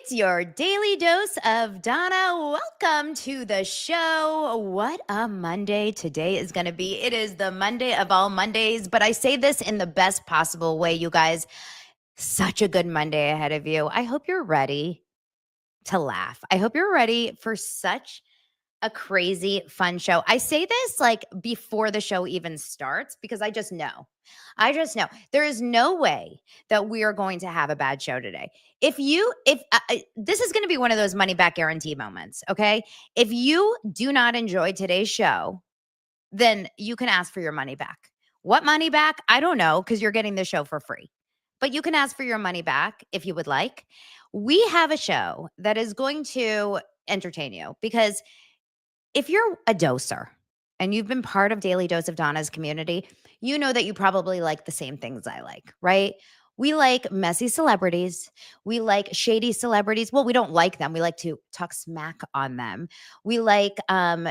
It's your daily dose of Donna. Welcome to the show. What a Monday today is going to be. It is the Monday of all Mondays, but I say this in the best possible way, you guys. Such a good Monday ahead of you. I hope you're ready to laugh. I hope you're ready for such a crazy fun show. I say this like before the show even starts because I just know. There is no way that we are going to have a bad show today. If this is going to be one of those money back guarantee moments, okay? If you do not enjoy today's show, then you can ask for your money back. What money back? I don't know, because you're getting the show for free. But you can ask for your money back if you would like. We have a show that is going to entertain you because if you're a doser and you've been part of Daily Dose of Donna's community, you know that you probably like the same things I like, right? We like messy celebrities. We like shady celebrities. Well, we don't like them. We like to talk smack on them. We like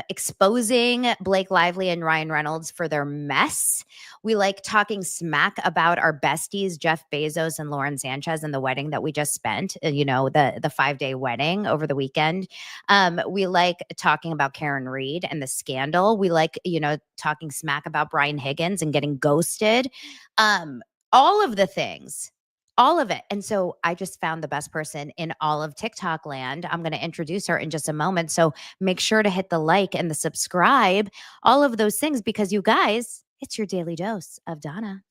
exposing Blake Lively and Ryan Reynolds for their mess. We like talking smack about our besties, Jeff Bezos and Lauren Sanchez, and the wedding that we just spent, the 5-day wedding over the weekend. We like talking about Karen Reed and the scandal. We like, talking smack about Brian Higgins and getting ghosted. All of the things, all of it. And so I just found the best person in all of TikTok land. I'm going to introduce her in just a moment. So make sure to hit the like and the subscribe, all of those things, because you guys, it's your daily dose of Donna.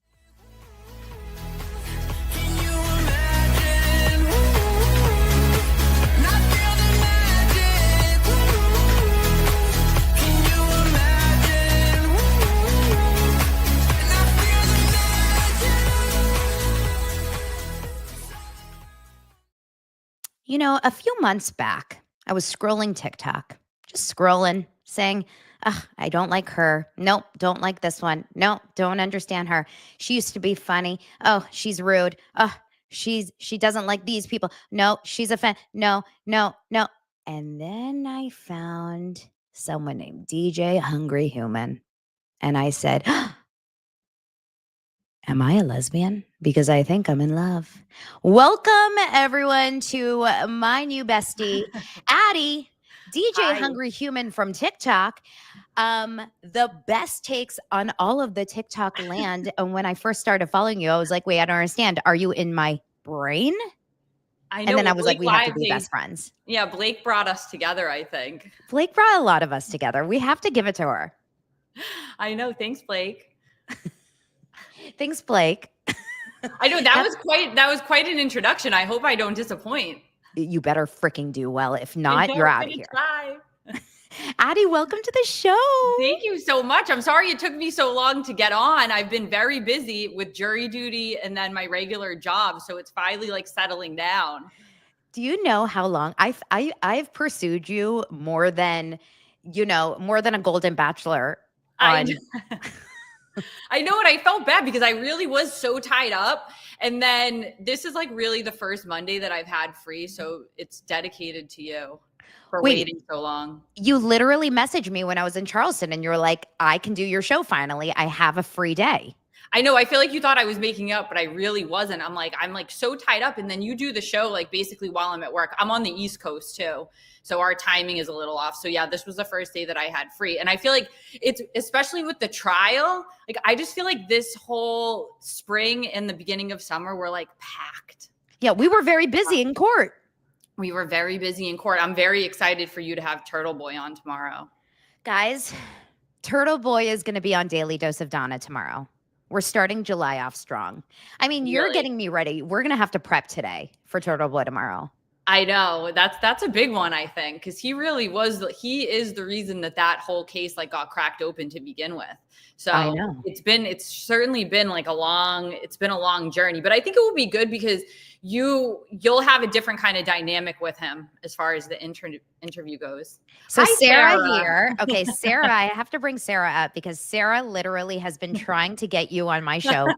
A few months back, I was scrolling TikTok, just scrolling, saying, I don't like her. Nope, don't like this one. Nope, don't understand her. She used to be funny. Oh, she's rude. Oh, she doesn't like these people. No, she's a fan. No. And then I found someone named DJ Hungry Human. And I said, am I a lesbian? Because I think I'm in love. Welcome, everyone, to my new bestie, Addie, DJ Hi. Hungry Human from TikTok. The best takes on all of the TikTok land. And when I first started following you, I was like, wait, I don't understand. Are you in my brain? I know. And then I was Blake like, we have to be best friends. Yeah, Blake brought us together, I think. Blake brought a lot of us together. We have to give it to her. I know. Thanks, Blake. Thanks, Blake. I know that was quite an introduction. I hope I don't disappoint. You better freaking do well. If not, you're out of here. Try. Addie, welcome to the show. Thank you so much. I'm sorry it took me so long to get on. I've been very busy with jury duty and then my regular job, so it's finally like settling down. Do you know how long I've pursued you more than a Golden Bachelor? I know, and I felt bad because I really was so tied up. And then this is like really the first Monday that I've had free. So it's dedicated to you for waiting so long. You literally messaged me when I was in Charleston and you were like, I can do your show finally. I have a free day. I know. I feel like you thought I was making up, but I really wasn't. I'm like so tied up. And then you do the show like basically while I'm at work. I'm on the East Coast too. So our timing is a little off. So yeah, this was the first day that I had free. And I feel like it's, especially with the trial, like I just feel like this whole spring and the beginning of summer were like packed. Yeah, we were very busy in court. We were very busy in court. I'm very excited for you to have Turtle Boy on tomorrow. Guys, Turtle Boy is going to be on Daily Dose of Donna tomorrow. We're starting July off strong. I mean, you're getting me ready. We're going to have to prep today for Turtle Boy tomorrow. I know. That's a big one, I think, because he is the reason that whole case like got cracked open to begin with. So I know. It's certainly been like a long journey, but I think it will be good because you'll have a different kind of dynamic with him as far as the interview goes. So hi, Sarah here. Okay, Sarah, I have to bring Sarah up because Sarah literally has been trying to get you on my show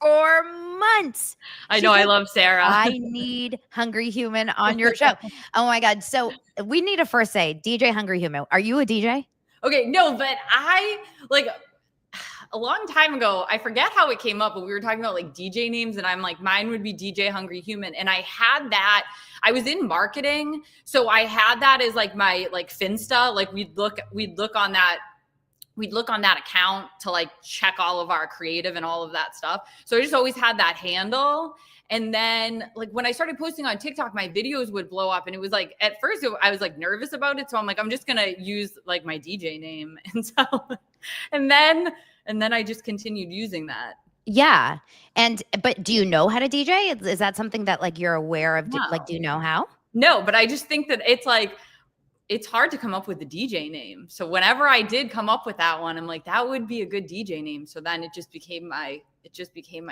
for months. I know. I love Sarah. I need Hungry Human on your show. Oh my God. So we need to first say, DJ Hungry Human, are you a DJ? Okay, no, but a long time ago, I forget how it came up, but we were talking about like DJ names, and I'm like, mine would be DJ Hungry Human. And I had that, I was in marketing. So I had that as like my like Finsta. Like we'd look on that account to like check all of our creative and all of that stuff. So I just always had that handle. And then like when I started posting on TikTok, my videos would blow up. And it was like, at first I was like nervous about it. So I'm like, I'm just going to use like my DJ name. And so, and then I just continued using that. Yeah. But do you know how to DJ? Is that something that like you're aware of? No. Like, do you know how? No, but I just think that it's like, it's hard to come up with a DJ name. So whenever I did come up with that one, I'm like, that would be a good DJ name. So then it just became my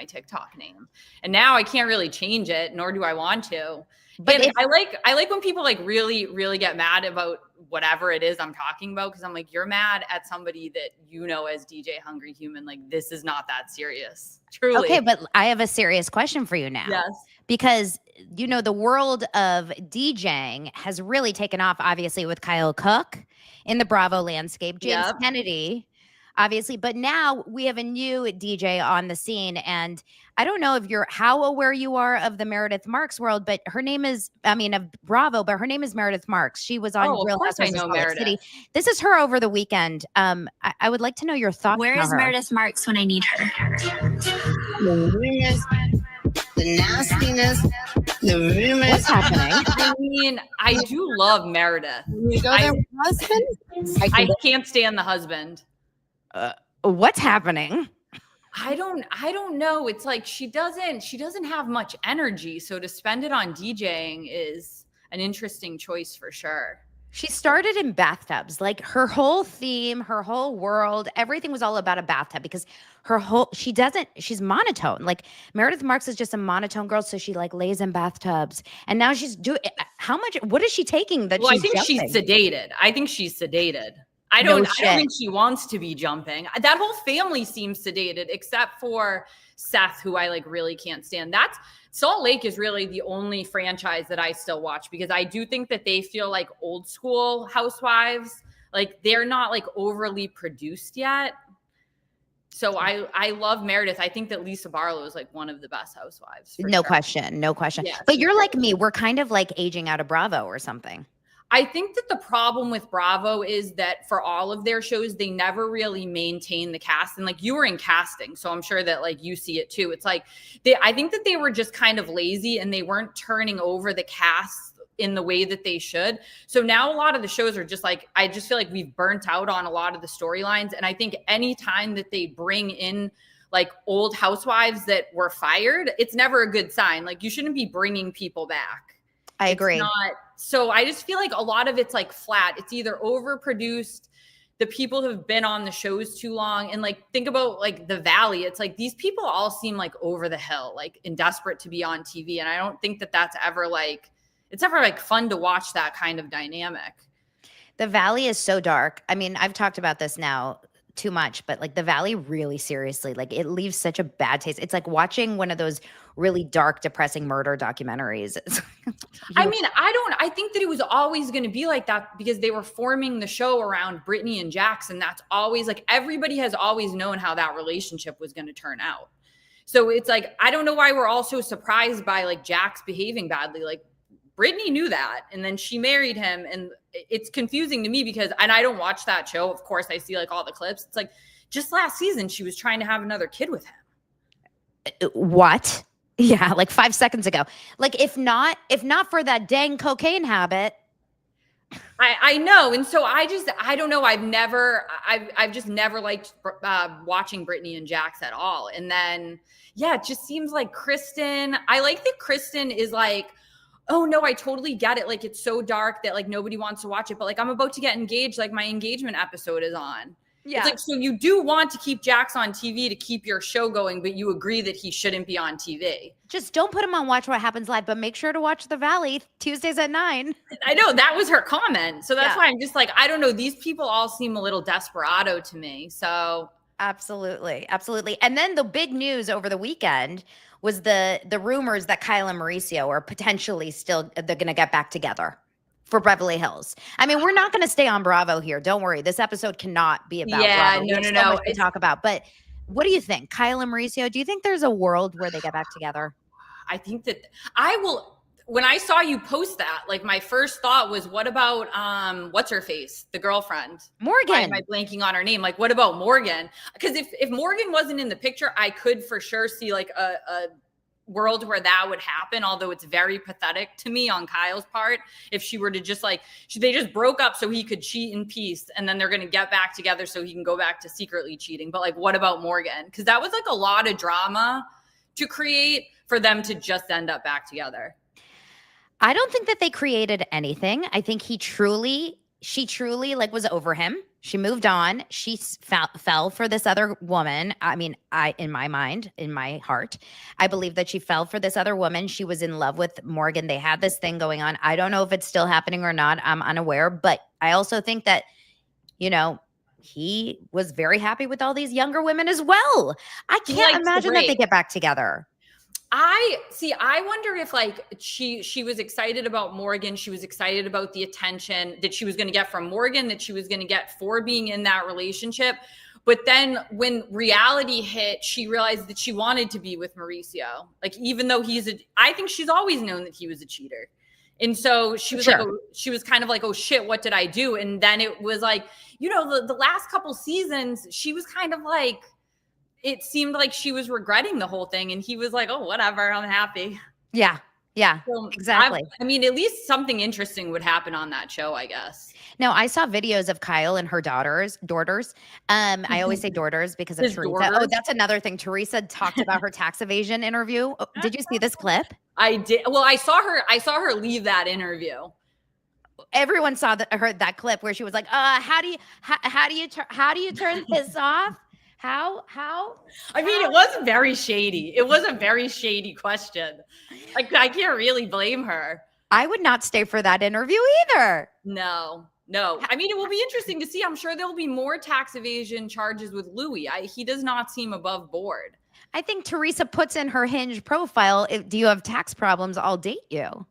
TikTok name. And now I can't really change it, nor do I want to. But I like when people like really, really get mad about whatever it is I'm talking about. Cause I'm like, you're mad at somebody that you know as DJ Hungry Human. Like this is not that serious. Truly. Okay, but I have a serious question for you now. Yes. Because, you know, the world of DJing has really taken off, obviously, with Kyle Cook in the Bravo landscape, James Kennedy, obviously. But now we have a new DJ on the scene. And I don't know if how aware you are of the Meredith Marks world, but her name is, of Bravo, but her name is Meredith Marks. She was on Real Housewives of Salt Lake City. This is her over the weekend. I would like to know your thoughts. Where is Meredith Marks when I need her? The nastiness, the rumors. What's happening? I mean, I do love Meredith. You go there with husband? I can't stand the husband. What's happening? I don't know. It's like she doesn't have much energy. So to spend it on DJing is an interesting choice for sure. She started in bathtubs. Like her whole theme, her whole world, everything was all about a bathtub because she's monotone. Like Meredith Marks is just a monotone girl. So she like lays in bathtubs. And now she's what is she taking that I think she's sedated. I don't think she wants to be jumping. That whole family seems sedated except for Seth, who I like really can't stand. Salt Lake is really the only franchise that I still watch because I do think that they feel like old school housewives. Like they're not like overly produced yet. So I love Meredith. I think that Lisa Barlow is like one of the best housewives. No question. Yeah, but you're like me. We're kind of like aging out of Bravo or something. I think that the problem with Bravo is that for all of their shows, they never really maintain the cast. And like you were in casting, so I'm sure that like you see it too. It's like I think that they were just kind of lazy and they weren't turning over the cast in the way that they should. So now a lot of the shows are just like, I just feel like we've burnt out on a lot of the storylines. And I think anytime that they bring in like old housewives that were fired, it's never a good sign. Like you shouldn't be bringing people back. I agree. So I just feel like a lot of it's like flat. It's either overproduced, the people have been on the shows too long. And like, think about like the Valley. It's like, these people all seem like over the hill, like and desperate to be on TV. And I don't think that that's ever like, it's ever like fun to watch that kind of dynamic. The Valley is so dark. I mean, I've talked about this now too much, but like the Valley really seriously, like it leaves such a bad taste. It's like watching one of those really dark, depressing murder documentaries. I think that it was always going to be like that because they were forming the show around Brittany and Jackson. That's always like, everybody has always known how that relationship was going to turn out. So it's like, I don't know why we're all so surprised by like Jax behaving badly. Like Brittany knew that. And then she married him. And it's confusing to me because, and I don't watch that show. Of course, I see like all the clips. It's like just last season, she was trying to have another kid with him. What? Yeah, like 5 seconds ago. Like if not for that dang cocaine habit. I know. And so I don't know. I've just never liked watching Brittany and Jax at all. And then, yeah, it just seems like Kristen, I like that Kristen is like, oh no, I totally get it. Like it's so dark that like nobody wants to watch it, but like I'm about to get engaged. Like my engagement episode is on. Yeah. It's like, so you do want to keep Jax on TV to keep your show going, but you agree that he shouldn't be on TV. Just don't put him on Watch What Happens Live, but make sure to watch The Valley Tuesdays at 9. I know that was her comment. So that's why I'm just like, I don't know. These people all seem a little desperado to me. So absolutely. Absolutely. And then the big news over the weekend was the rumors that Kyle and Mauricio are potentially they're going to get back together for Beverly Hills. I mean, we're not going to stay on Bravo here. Don't worry. This episode cannot be about Bravo. No. To talk about, but What do you think, Kyle and Mauricio? Do you think there's a world where they get back together? I think that I will. When I saw you post that, like my first thought was, what about what's her face, the girlfriend? Morgan. Why am I blanking on her name? Like, what about Morgan? Because if Morgan wasn't in the picture, I could for sure see like a world where that would happen. Although it's very pathetic to me on Kyle's part, if she were to just like they just broke up so he could cheat in peace, and then they're gonna get back together so he can go back to secretly cheating. But like, what about Morgan? Because that was like a lot of drama to create for them to just end up back together. I don't think that they created anything. I think she truly like was over him. She moved on. She fell for this other woman. I mean, in my mind, in my heart, I believe that she fell for this other woman. She was in love with Morgan. They had this thing going on. I don't know if it's still happening or not. I'm unaware, but I also think that, he was very happy with all these younger women as well. I can't imagine that they get back together. I wonder if like she was excited about Morgan. She was excited about the attention that she was going to get from Morgan, that she was going to get for being in that relationship. But then when reality hit, she realized that she wanted to be with Mauricio. Like, even though I think she's always known that he was a cheater. And so she was she was kind of like, oh shit, what did I do? And then it was like, the last couple seasons, she was kind of like, it seemed like she was regretting the whole thing. And he was like, oh, whatever, I'm happy. Yeah. Yeah, so exactly. I mean, at least something interesting would happen on that show, I guess. No, I saw videos of Kyle and her daughters. I always say daughters because of Teresa. Daughters? Oh, that's another thing. Teresa talked about her tax evasion interview. Oh, did you see this clip? I did. Well, I saw her leave that interview. Everyone saw that clip where she was like, how do you turn this off? How? I mean, it was very shady. It was a very shady question. Like, I can't really blame her. I would not stay for that interview either. No. I mean, it will be interesting to see. I'm sure there'll be more tax evasion charges with Louis. He does not seem above board. I think Teresa puts in her Hinge profile, do you have tax problems? I'll date you.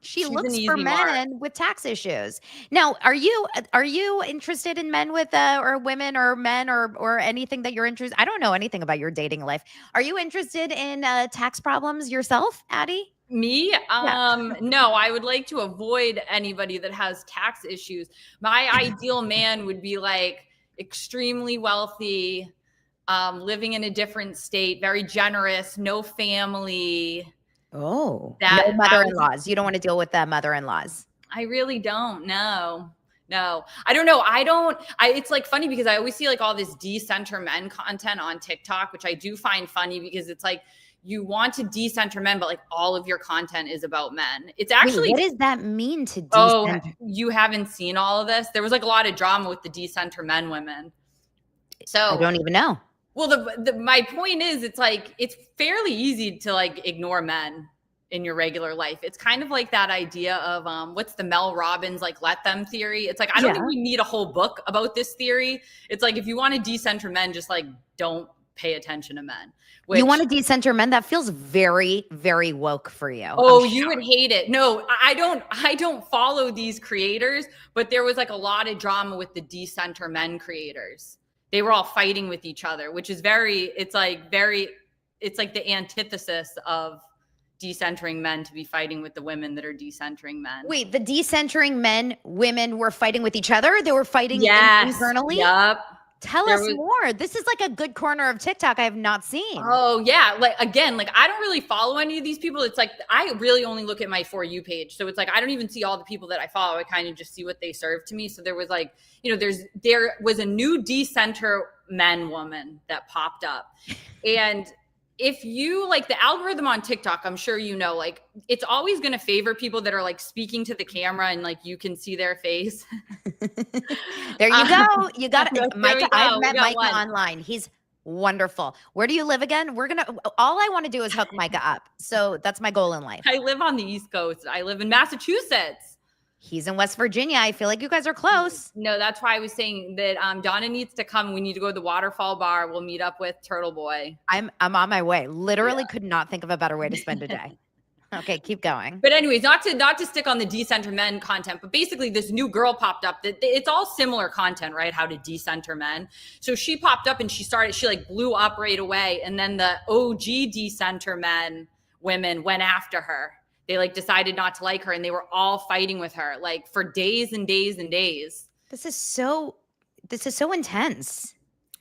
She's looks for men with tax issues. Now, are you interested in men with or women or men or anything that you're interested? I don't know anything about your dating life. Are you interested in tax problems yourself, Addie? Me? Yeah. No, I would like to avoid anybody that has tax issues. My ideal man would be like extremely wealthy, living in a different state, very generous, no family. Oh, no mother-in-laws. You don't want to deal with the mother-in-laws. I really don't. No, I don't know. It's like funny because I always see like all this decenter men content on TikTok, which I do find funny because it's like you want to decenter men, but like all of your content is about men. It's actually, what does that mean to decenter? Oh, you haven't seen all of this? There was like a lot of drama with the decenter men women. So I don't even know. Well, my point is, it's like, it's fairly easy to like ignore men in your regular life. It's kind of like that idea of what's the Mel Robbins, like, let them theory. It's like, I don't think we need a whole book about this theory. It's like, if you want to decenter men, just like, don't pay attention to men. You want to decenter men? That feels very, very woke for you. Oh, you would hate it. No, I don't follow these creators, but there was like a lot of drama with the decenter men creators. They were all fighting with each other, which is it's like the antithesis of decentering men, to be fighting with the women that are decentering men. Wait, the decentering women were fighting with each other? They were fighting internally? Yep. Tell us more. This is like a good corner of TikTok I have not seen. Oh, yeah. Like, again, like I don't really follow any of these people. It's like, I really only look at my For You page. So it's like, I don't even see all the people that I follow. I kind of just see what they serve to me. So there was like, there was a new decenter men woman that popped up. And if you like the algorithm on TikTok, I'm sure like it's always going to favor people that are like speaking to the camera and like you can see their face. There you go. You got it. Micah, I've met Micah online. He's wonderful. Where do you live again? All I want to do is hook Micah up. So that's my goal in life. I live on the East Coast. I live in Massachusetts. He's in West Virginia. I feel like you guys are close. No, that's why I was saying that Donna needs to come. We need to go to the Waterfall Bar. We'll meet up with Turtle Boy. I'm on my way. Literally could not think of a better way to spend a day. Okay, keep going. But anyways, not to stick on the decenter men content, but basically this new girl popped up that it's all similar content, right? How to decenter men. So she popped up and she like blew up right away. And then the OG decenter women went after her. They like decided not to like her and they were all fighting with her like for days and days and days. This is so intense.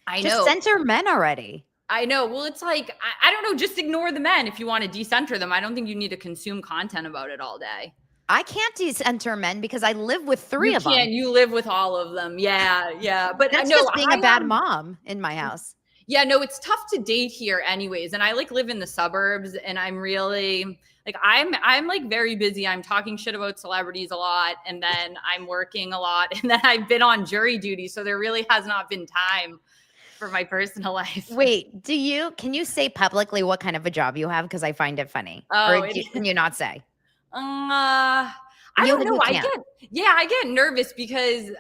I Just know. center men already. I know. Well, it's like, I don't know, just ignore the men if you want to decenter them. I don't think you need to consume content about it all day. I can't decenter men because I live with three of them. You live with all of them. Yeah. But that's no, just being a bad mom in my house. Yeah, no, it's tough to date here anyways. And I like live in the suburbs and I'm really like, I'm like very busy. I'm talking shit about celebrities a lot. And then I'm working a lot. And then I've been on jury duty. So there really has not been time for my personal life. Wait, can you say publicly what kind of a job you have? Because I find it funny. Oh, Can you not say? I don't know. I get nervous because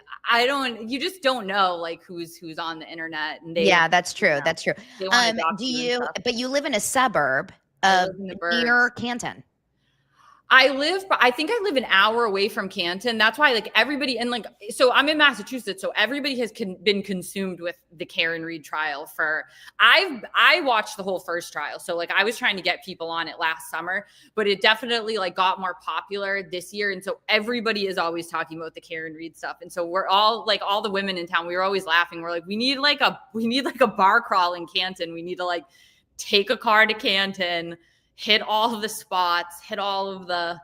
you just don't know like who's on the internet. And that's true. That's true. But you live in a suburb of near Canton. I think I live an hour away from Canton. That's why like everybody, and like, so I'm in Massachusetts. So everybody has been consumed with the Karen Read trial I watched the whole first trial. So like I was trying to get people on it last summer, but it definitely like got more popular this year. And so everybody is always talking about the Karen Read stuff. And so we're all like, all the women in town, we were always laughing. We're like, we need like a bar crawl in Canton. We need to like take a car to Canton, hit all of the spots, hit all of the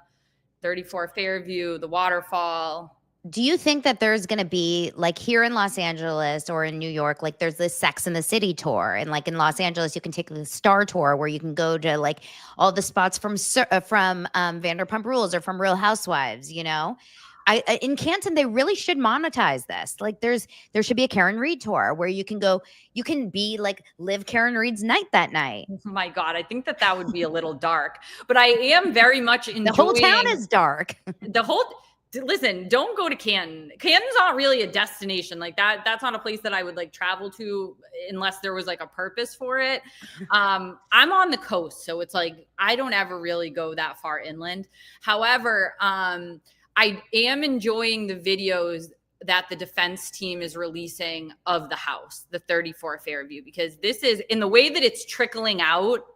34 Fairview, the waterfall. Do you think that there's going to be like here in Los Angeles or in New York, like there's this Sex and the City tour, and like in Los Angeles, you can take the Star Tour where you can go to like all the spots from Vanderpump Rules or from Real Housewives, you know? In Canton, they really should monetize this. Like there should be a Karen Read tour where you can go, you can be like live Karen Read's night that night. Oh my God. I think that would be a little dark, but I am very much enjoying. The whole town is dark. Listen, don't go to Canton. Canton's not really a destination like that. That's not a place that I would like travel to unless there was like a purpose for it. I'm on the coast. So it's like, I don't ever really go that far inland. However, I am enjoying the videos that the defense team is releasing of the house, the 34 Fairview, because this is in the way that it's trickling out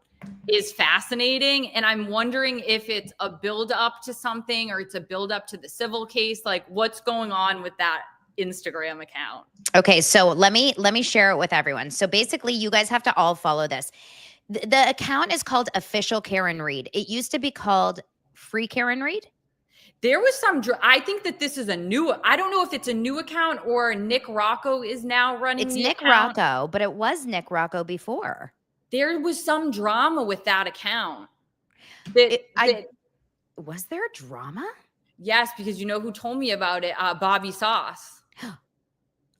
is fascinating. And I'm wondering if it's a build up to something or it's a build up to the civil case. Like what's going on with that Instagram account? Okay. So let me share it with everyone. So basically you guys have to all follow this. The account is called Official Karen Read. It used to be called Free Karen Read. There was I think that this is I don't know if it's a new account or Nick Rocco is now running It's the Nick account. Rocco, but it was Nick Rocco before. There was some drama with that account. Was there a drama? Yes, because you know who told me about it? Bobby Sauce.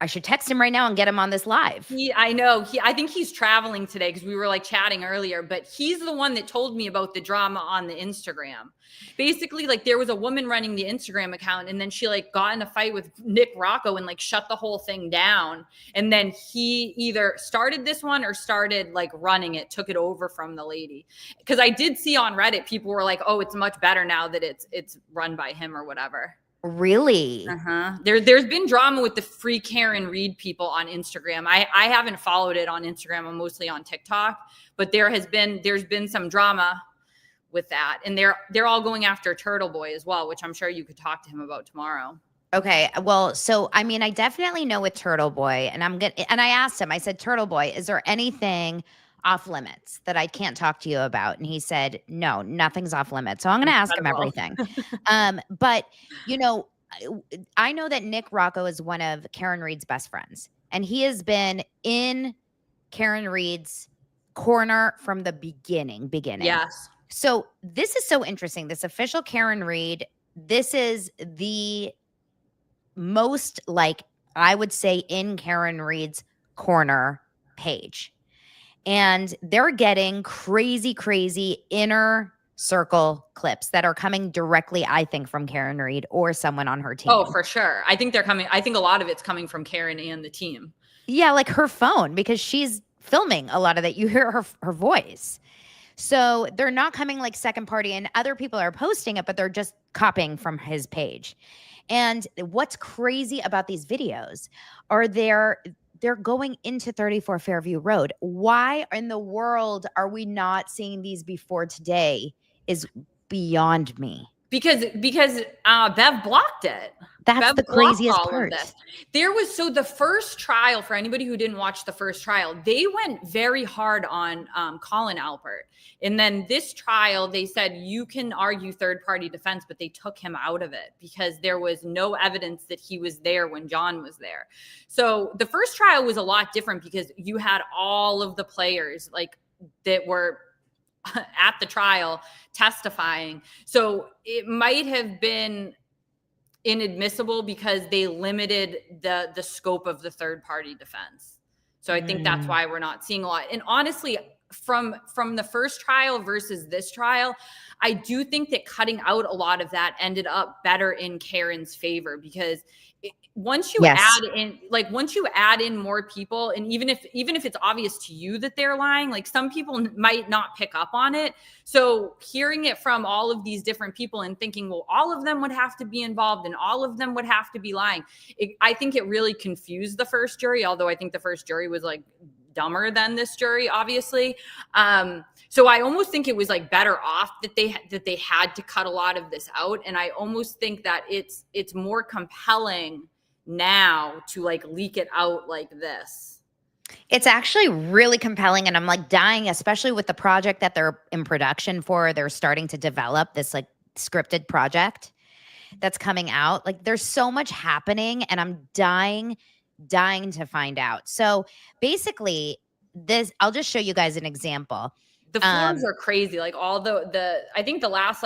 I should text him right now and get him on this live. I know. I think he's traveling today because we were like chatting earlier, but he's the one that told me about the drama on the Instagram. Basically, like there was a woman running the Instagram account and then she like got in a fight with Nick Rocco and like shut the whole thing down. And then he either started this one or started like running it, took it over from the lady. Because I did see on Reddit, people were like, oh, it's much better now that it's run by him or whatever. Really? Uh-huh. There's been drama with the Free Karen Read people on Instagram. I haven't followed it on Instagram. I'm mostly on TikTok, but there's been some drama with that. And they're all going after Turtle Boy as well, which I'm sure you could talk to him about tomorrow. Okay. Well, so I mean, I definitely know with Turtle Boy, and I asked him, I said, Turtle Boy, is there anything off limits that I can't talk to you about? And he said, no, nothing's off limits. So I'm going to ask him everything. But you know, I know that Nick Rocco is one of Karen Read's best friends, and he has been in Karen Read's corner from the beginning. Yes. So this is so interesting. This Official Karen Read, this is the most like, I would say, in Karen Read's corner page. And they're getting crazy inner circle clips that are coming directly, I think, from Karen Read or someone on her team. Oh, for sure. I think they're coming. I think a lot of it's coming from Karen and the team. Yeah, like her phone, because she's filming a lot of that. You hear her voice. So they're not coming like second party, and other people are posting it, but they're just copying from his page. And what's crazy about these videos are they're going into 34 Fairview Road. Why in the world are we not seeing these before today is beyond me. Because Bev blocked it. That's Bev the blocked craziest all part. of this. So the first trial, for anybody who didn't watch the first trial, they went very hard on Colin Alpert. And then this trial, they said you can argue third-party defense, but they took him out of it because there was no evidence that he was there when John was there. So the first trial was a lot different because you had all of the players like that were at the trial testifying. So it might have been inadmissible because they limited the scope of the third party defense. So I think that's why we're not seeing a lot. And honestly, from the first trial versus this trial, I do think that cutting out a lot of that ended up better in Karen's favor because once you add in more people, and even if it's obvious to you that they're lying, like some people might not pick up on it. So hearing it from all of these different people and thinking, well, all of them would have to be involved and all of them would have to be lying. I think it really confused the first jury, although I think the first jury was like dumber than this jury, obviously. So I almost think it was like better off that they had to cut a lot of this out. And I almost think that it's more compelling now to like leak it out like this. It's actually really compelling, and I'm like dying, especially with the project that they're in production for. They're starting to develop this like scripted project that's coming out. Like there's so much happening, and I'm dying to find out. So basically I'll just show you guys an example. The floors are crazy. Like all I think the last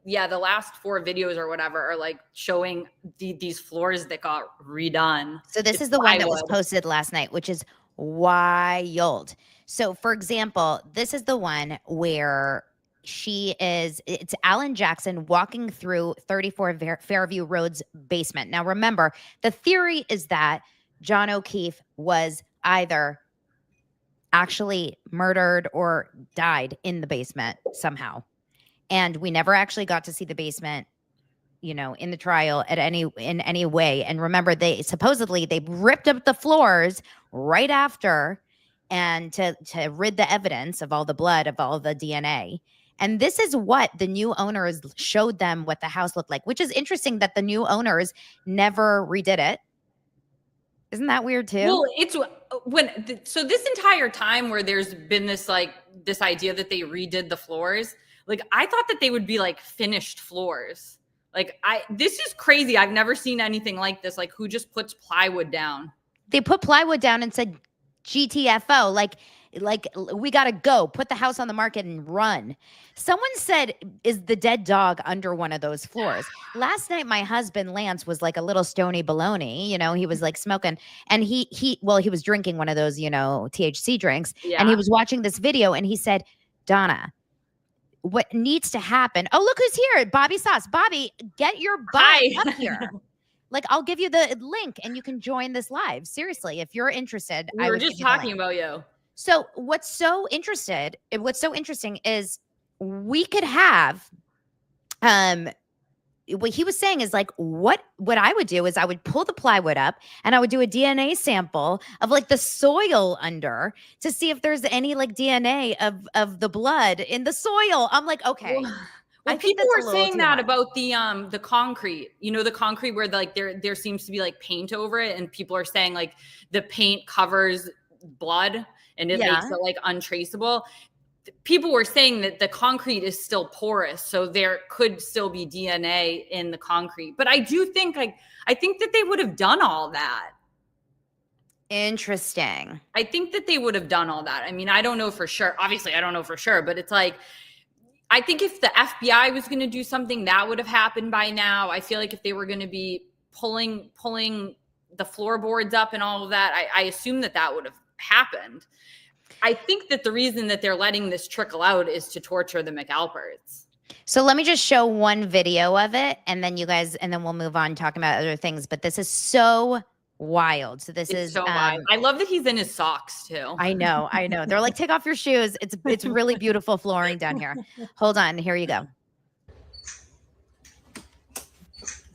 the last 4 videos or whatever are like showing these floors that got redone. So this is the one that was posted last night, which is wild. So for example, this is the one where it's Alan Jackson walking through 34 Fairview Road's basement. Now remember, the theory is that John O'Keefe was either actually murdered or died in the basement somehow. And we never actually got to see the basement, in the trial in any way. And remember, they ripped up the floors right after and to rid the evidence of all the blood, of all the DNA. And this is what the new owners showed them what the house looked like, which is interesting that the new owners never redid it. Isn't that weird too? Well, it's so this entire time where there's been this idea that they redid the floors, like I thought that they would be like finished floors. Like this is crazy. I've never seen anything like this. Like who just puts plywood down? They put plywood down and said GTFO, like we got to go, put the house on the market and run. Someone said, is the dead dog under one of those floors? Last night, my husband, Lance, was like a little stony baloney. He was like smoking, and he was drinking one of those, THC drinks. Yeah. And he was watching this video and he said, Donna, what needs to happen? Oh, look who's here. Bobby Sauce. Bobby, get your butt up here. Like, I'll give you the link and you can join this live. Seriously, if you're interested. We were just talking about you. So what's so interesting is we could have, what he was saying is like, what I would do is I would pull the plywood up and I would do a DNA sample of like the soil under to see if there's any like DNA of the blood in the soil. I'm like, okay. Well, people were saying that about the concrete, the concrete where like there seems to be like paint over it, and people are saying like the paint covers blood and it makes it like untraceable. People were saying that the concrete is still porous, so there could still be DNA in the concrete. But I do think I think that they would have done all that. Interesting. I think that they would have done all that. I mean, I don't know for sure. Obviously, I don't know for sure, but it's like, I think if the FBI was going to do something, that would have happened by now. I feel like if they were going to be pulling the floorboards up and all of that, I assume that would have happened. I think that the reason that they're letting this trickle out is to torture the McAlperts. So let me just show one video of it, and then we'll move on talking about other things. But this is so Wild. So this It's is so wild. I love that he's in his socks too. I know. They're like, take off your shoes. It's really beautiful flooring down here. Hold on. Here you go.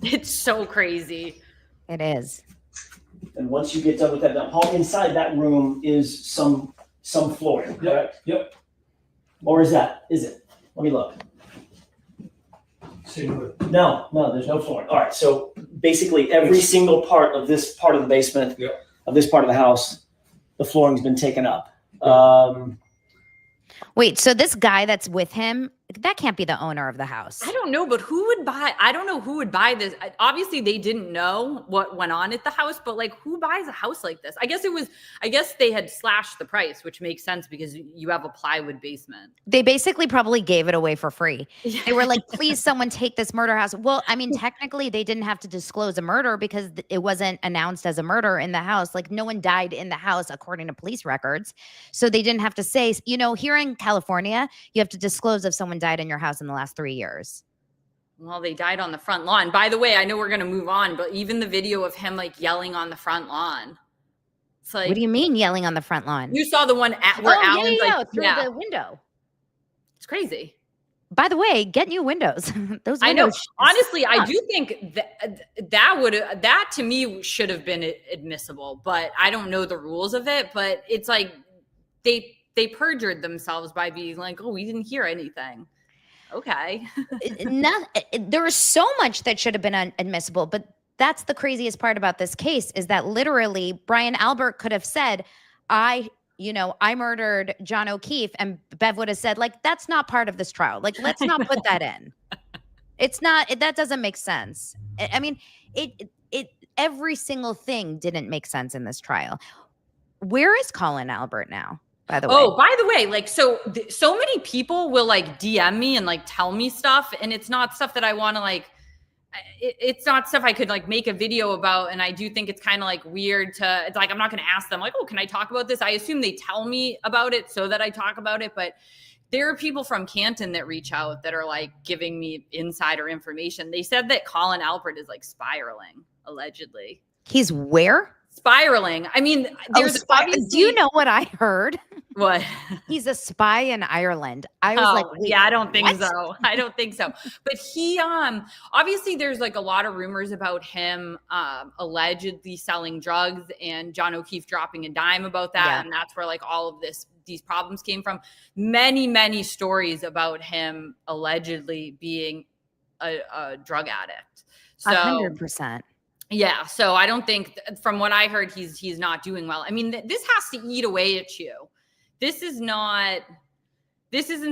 It's so crazy. It is. And once you get done with that, now inside that room is some flooring, correct? Yep. Or is it? Let me look. No, there's no flooring. All right, so basically every single part of this part of the basement, Yep. of this part of the house, the flooring's been taken up. Wait, so this guy that's with him, that can't be the owner of the house. I don't know, but I don't know who would buy this. Obviously they didn't know what went on at the house, but like who buys a house like this? I guess they had slashed the price, which makes sense because you have a plywood basement. They basically probably gave it away for free. They were like, please someone take this murder house. Well, I mean, technically they didn't have to disclose a murder because it wasn't announced as a murder in the house. Like no one died in the house according to police records. So they didn't have to say, here in California, you have to disclose if someone died in your house in the last 3 years. Well, they died on the front lawn. By the way, I know we're going to move on, but even the video of him like yelling on the front lawn. It's like, what do you mean yelling on the front lawn? You saw the one where Alan's through the window. It's crazy. By the way, get new windows. Those windows. I know. Honestly, I do think that to me should have been admissible, but I don't know the rules of it. But it's like they perjured themselves by being like, "Oh, we didn't hear anything." Okay. There was so much that should have been admissible, but that's the craziest part about this case is that literally Brian Albert could have said, I murdered John O'Keefe, and Bev would have said, like, that's not part of this trial. Like, let's not put that in. It's not, that doesn't make sense. I mean, every single thing didn't make sense in this trial. Where is Colin Albert now? By the way, like, so many people will like DM me and like tell me stuff, and it's not stuff that I want to like. It's not stuff I could like make a video about, and I do think it's kind of like weird to. It's like I'm not going to ask them like, oh, can I talk about this? I assume they tell me about it so that I talk about it, but there are people from Canton that reach out that are like giving me insider information. They said that Colin Albert is like spiraling, allegedly. He's where? Spiraling. I mean, there's do you know what I heard? What? He's a spy in Ireland. I was like, yeah, I don't think so. I don't think so. But he, obviously there's like a lot of rumors about him, allegedly selling drugs and John O'Keefe dropping a dime about that. Yeah. And that's where like all of these problems came from. Many, many stories about him allegedly being a drug addict. So 100%. Yeah. So I don't think, from what I heard, he's not doing well. I mean, this has to eat away at you. This isn't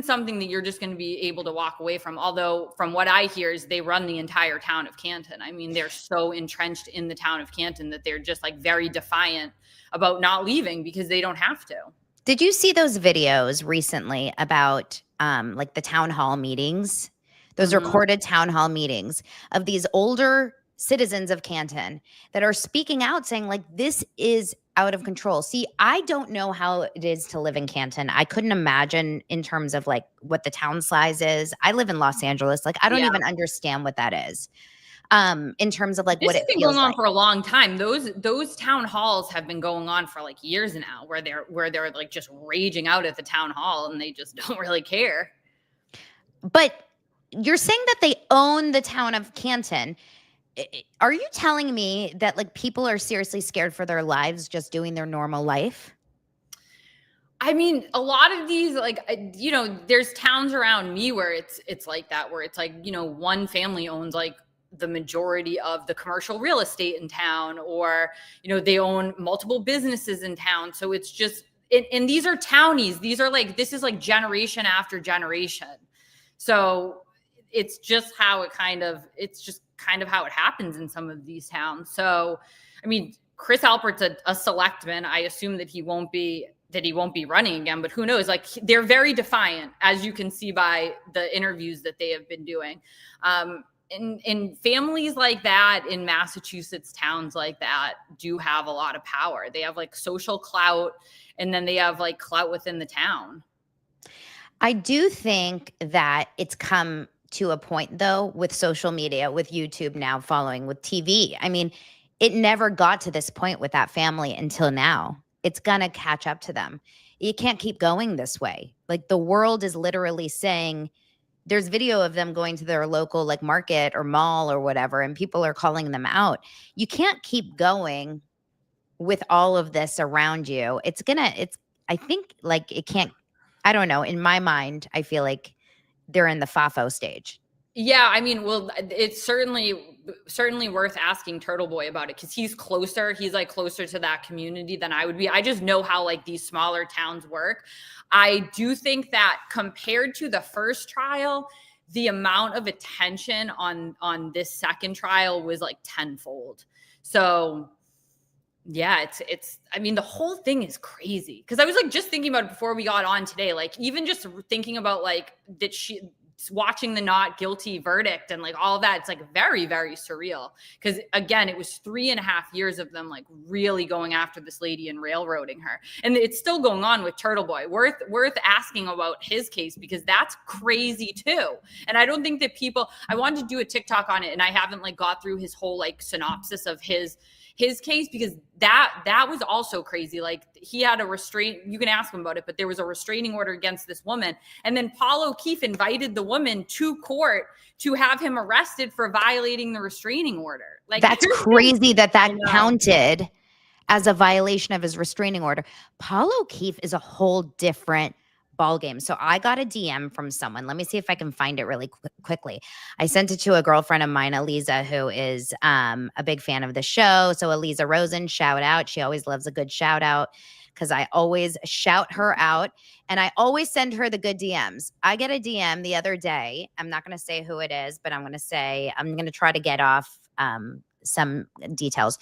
something that you're just going to be able to walk away from. Although from what I hear is they run the entire town of Canton. I mean, they're so entrenched in the town of Canton that they're just like very defiant about not leaving because they don't have to. Did you see those videos recently about like the town hall meetings? Those recorded town hall meetings of these older citizens of Canton that are speaking out saying like, this is out of control. See, I don't know how it is to live in Canton. I couldn't imagine in terms of like what the town size is. I live in Los Angeles. Like, I don't even understand what that is. In terms of like what it feels like. This has been going on for a long time. Those town halls have been going on for like years now, where they're like just raging out at the town hall and they just don't really care. But you're saying that they own the town of Canton. Are you telling me that like people are seriously scared for their lives just doing their normal life? I mean, a lot of these, like, there's towns around me where it's like that, where it's like, one family owns like the majority of the commercial real estate in town, or, they own multiple businesses in town. So it's just, and these are townies. These are like, this is like generation after generation. So it's just how kind of how it happens in some of these towns. So, I mean, Chris Alpert's a selectman. I assume that he won't be running again, but who knows? Like, they're very defiant, as you can see by the interviews that they have been doing. In families like that, in Massachusetts, towns like that do have a lot of power. They have like social clout, and then they have like clout within the town. I do think that it's come to a point though with social media, with YouTube now following, with TV. I mean, it never got to this point with that family until now. It's going to catch up to them. You can't keep going this way. Like the world is literally saying, there's video of them going to their local like market or mall or whatever, and people are calling them out. You can't keep going with all of this around you. I think like it can't, I don't know. In my mind, I feel like they're in the FAFO stage. Yeah, I mean, well, it's certainly worth asking Turtle Boy about it because he's closer. He's like closer to that community than I would be. I just know how like these smaller towns work. I do think that compared to the first trial, the amount of attention on this second trial was like tenfold. So yeah, it's I mean, the whole thing is crazy because I was like just thinking about it before we got on today, like even just thinking about like that she watching the not guilty verdict and like all of that. It's like very, very surreal because again, it was 3.5 years of them like really going after this lady and railroading her, and it's still going on with Turtle Boy. Worth asking about his case because that's crazy too. And I don't think that I wanted to do a TikTok on it, and I haven't like got through his whole like synopsis of his case because that was also crazy. Like he had a restraint, you can ask him about it, but there was a restraining order against this woman. And then Paul O'Keefe invited the woman to court to have him arrested for violating the restraining order. Like that's crazy that counted as a violation of his restraining order. Paul O'Keefe is a whole different ball game. So I got a DM from someone. Let me see if I can find it really quickly. I sent it to a girlfriend of mine, Eliza, who is a big fan of the show. So Eliza Rosen, shout out. She always loves a good shout out because I always shout her out and I always send her the good DMs. I get a DM the other day. I'm not going to say who it is, but I'm going to try to get off some details.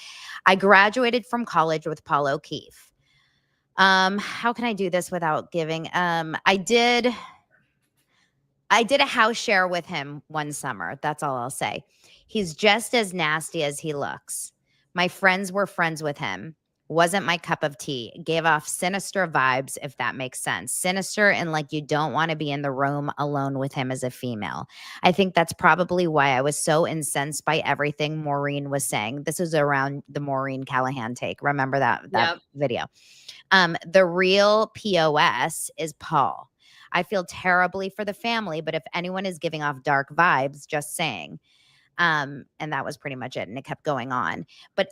I graduated from college with Paul O'Keefe. How can I do this without giving? I did a house share with him one summer. That's all I'll say. He's just as nasty as he looks. My friends were friends with him. Wasn't my cup of tea. Gave off sinister vibes, if that makes sense. Sinister and like you don't want to be in the room alone with him as a female. I think that's probably why I was so incensed by everything Maureen was saying. This was around the Maureen Callahan take. Remember that Yep. video? The real POS is Paul. I feel terribly for the family, but if anyone is giving off dark vibes, just saying. And that was pretty much it. And it kept going on. But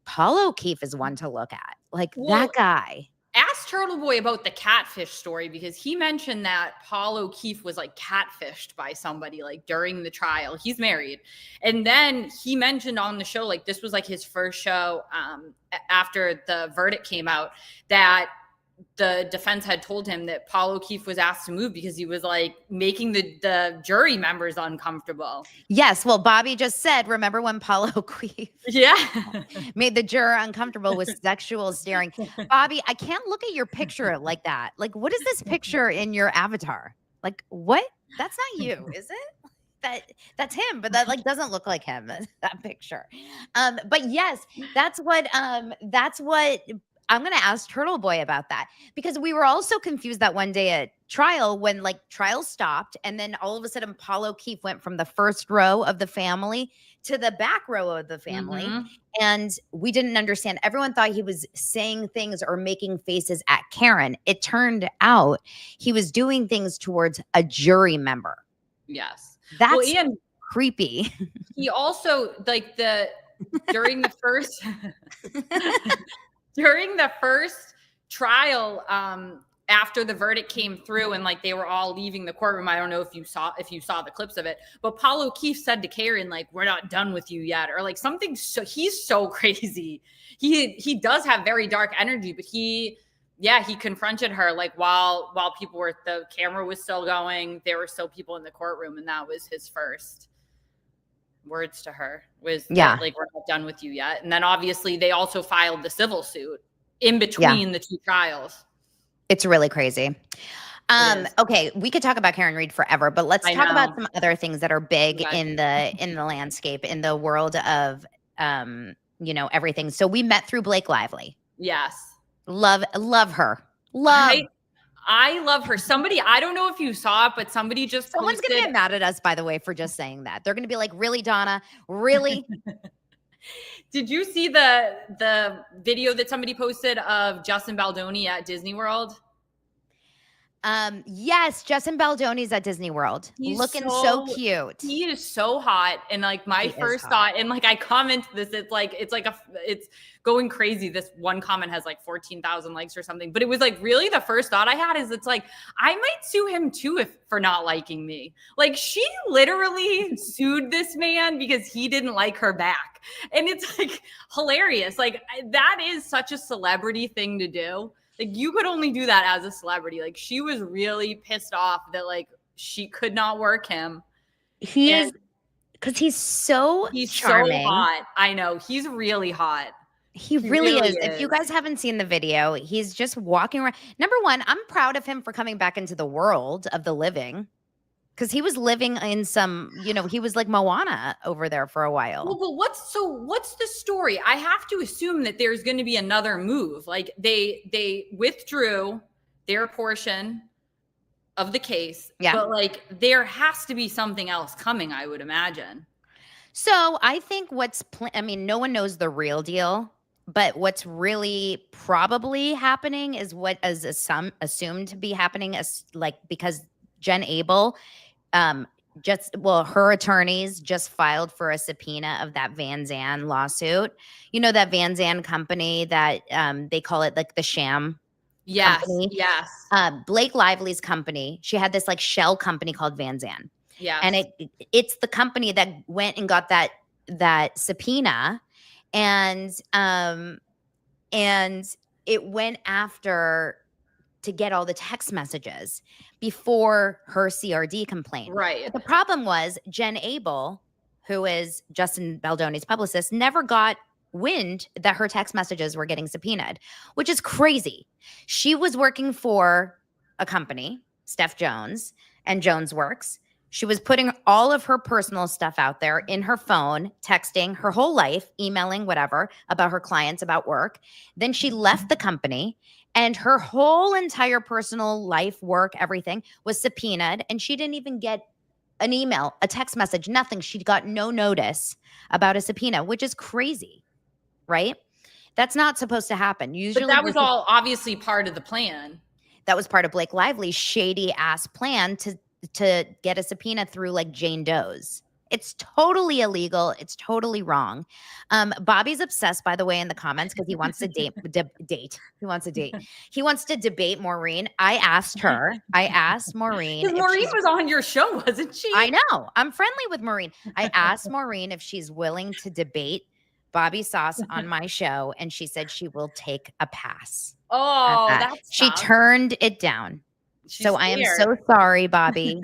Paul O'Keefe is one to look at. Like that guy. Ask Turtle Boy about the catfish story because he mentioned that Paul O'Keefe was like catfished by somebody like during the trial. He's married. And then he mentioned on the show, like this was like his first show after the verdict came out, that the defense had told him that Paul O'Keefe was asked to move because he was like making the jury members uncomfortable. Yes. Well, Bobby just said, remember when Paul O'Keefe made the juror uncomfortable with sexual staring? Bobby, I can't look at your picture like that. Like, what is this picture in your avatar? Like, what? That's not you, is it? That's him, but that like doesn't look like him, that picture. But yes, that's what I'm going to ask Turtle Boy about that because we were all so confused that one day at trial when like trial stopped and then all of a sudden Paul O'Keefe went from the first row of the family to the back row of the family. Mm-hmm. And we didn't understand. Everyone thought he was saying things or making faces at Karen. It turned out he was doing things towards a jury member. Yes. That's creepy. He also like during the first during the first trial, after the verdict came through and like they were all leaving the courtroom, I don't know if you saw the clips of it, but Paul O'Keefe said to Karen, like, we're not done with you yet, or like something. So he's so crazy. He does have very dark energy, but he confronted her like while the camera was still going, there were still people in the courtroom, and that was his first words to her was like, we're not done with you yet. And then obviously they also filed the civil suit in between the two trials. It's really crazy. Okay, we could talk about Karen Reed forever, but let's talk about some other things that are big in the landscape, in the world of everything. So we met through Blake Lively. Yes. Love her. I love her. Somebody, I don't know if you saw it, but somebody just Someone's going to get mad at us, by the way, for just saying that. They're going to be like, really, Donna? Really? Did you see the video that somebody posted of Justin Baldoni at Disney World? Yes, Justin Baldoni's at Disney World, looking so cute. He is so hot, and like my first thought, and like I comment this, it's going crazy. This one comment has like 14,000 likes or something, but it was like really the first thought I had is it's like I might sue him too for not liking me. Like she literally sued this man because he didn't like her back, and it's like hilarious. Like that is such a celebrity thing to do. Like you could only do that as a celebrity. Like she was really pissed off that like she could not work him. He is, because he's so charming. So hot. I know. He's really hot. He really is. If you guys haven't seen the video, he's just walking around. Number one, I'm proud of him for coming back into the world of the living. Because he was living in some, he was like Moana over there for a while. Well, but what's the story? I have to assume that there's going to be another move. Like they withdrew their portion of the case. Yeah. But like there has to be something else coming, I would imagine. So I think no one knows the real deal, but what's really probably happening is what is assumed to be happening because Jen Abel, her attorneys just filed for a subpoena of that Van Zandt lawsuit. You know, that Van Zandt company that they call it like the sham company? Yes. Blake Lively's company. She had this like shell company called Van Zandt. Yeah. And it's the company that went and got that subpoena and it went after to get all the text messages before her CRD complaint. Right. But the problem was Jen Abel, who is Justin Baldoni's publicist, never got wind that her text messages were getting subpoenaed, which is crazy. She was working for a company, Steph Jones and Jones Works. She was putting all of her personal stuff out there in her phone, texting her whole life, emailing, whatever, about her clients, about work. Then she left the company and her whole entire personal life, work, everything was subpoenaed. And she didn't even get an email, a text message, nothing. She got no notice about a subpoena, which is crazy, right? That's not supposed to happen. Usually, but that was all obviously part of the plan. That was part of Blake Lively's shady ass plan to get a subpoena through like Jane Doe's. It's totally illegal. It's totally wrong. Bobby's obsessed, by the way, in the comments because he wants to date. He wants to date. He wants to debate Maureen. I asked Maureen. Because Maureen was on your show, wasn't she? I know. I'm friendly with Maureen. I asked Maureen if she's willing to debate Bobby Sauce on my show, and she said she will take a pass. Oh, that's she tough. Turned it down. So I am so sorry, Bobby.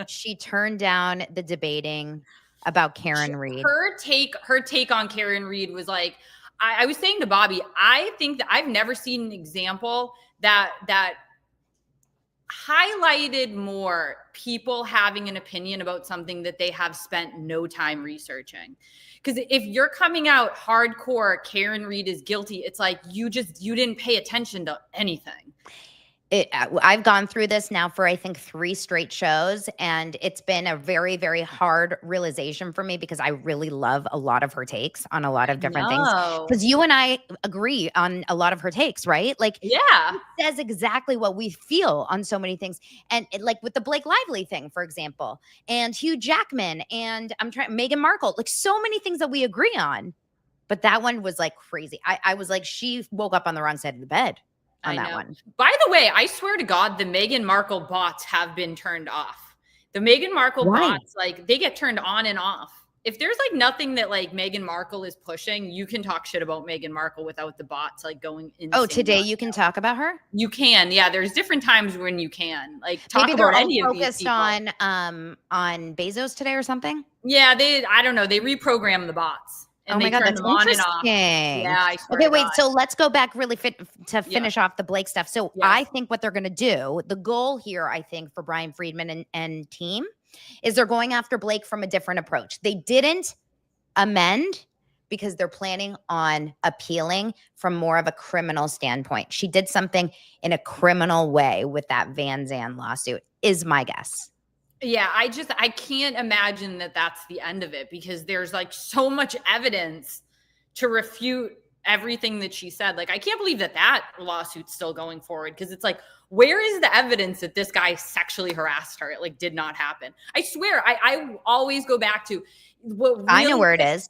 She turned down the debating about Karen Reed. Her take on Karen Reed was like, I was saying to Bobby, I think that I've never seen an example that highlighted more people having an opinion about something that they have spent no time researching. Because if you're coming out hardcore, Karen Reed is guilty, it's like you didn't pay attention to anything. I've gone through this now for I think 3 straight shows, and it's been a very, very hard realization for me because I really love a lot of her takes on a lot of different things. Because you and I agree on a lot of her takes, right? Like, yeah, it says exactly what we feel on so many things, and like with the Blake Lively thing, for example, and Hugh Jackman, and Meghan Markle, like so many things that we agree on. But that one was like crazy. I was like, she woke up on the wrong side of the bed. On that one. By the way, I swear to God, the Meghan Markle bots have been turned off. The Meghan Markle bots, like they get turned on and off. If there's like nothing that like Meghan Markle is pushing, you can talk shit about Meghan Markle without the bots like going insane. Oh, today you can talk about her? You can. Yeah, there's different times when you can. Like talk maybe about they're any all of these focused people. on Bezos today or something? Yeah, I don't know. They reprogram the bots. And oh my God, that's interesting. Yeah, I swear okay, wait. So let's go back really to finish off the Blake stuff. So I think what they're going to do, the goal here, I think, for Brian Friedman and team is they're going after Blake from a different approach. They didn't amend because they're planning on appealing from more of a criminal standpoint. She did something in a criminal way with that Van Zandt lawsuit, is my guess. Yeah, I can't imagine that that's the end of it, because there's like so much evidence to refute everything that she said. Like, I can't believe that lawsuit's still going forward, because it's like, where is the evidence that this guy sexually harassed her? It like did not happen. I swear, I always go back to what really, I know where it is.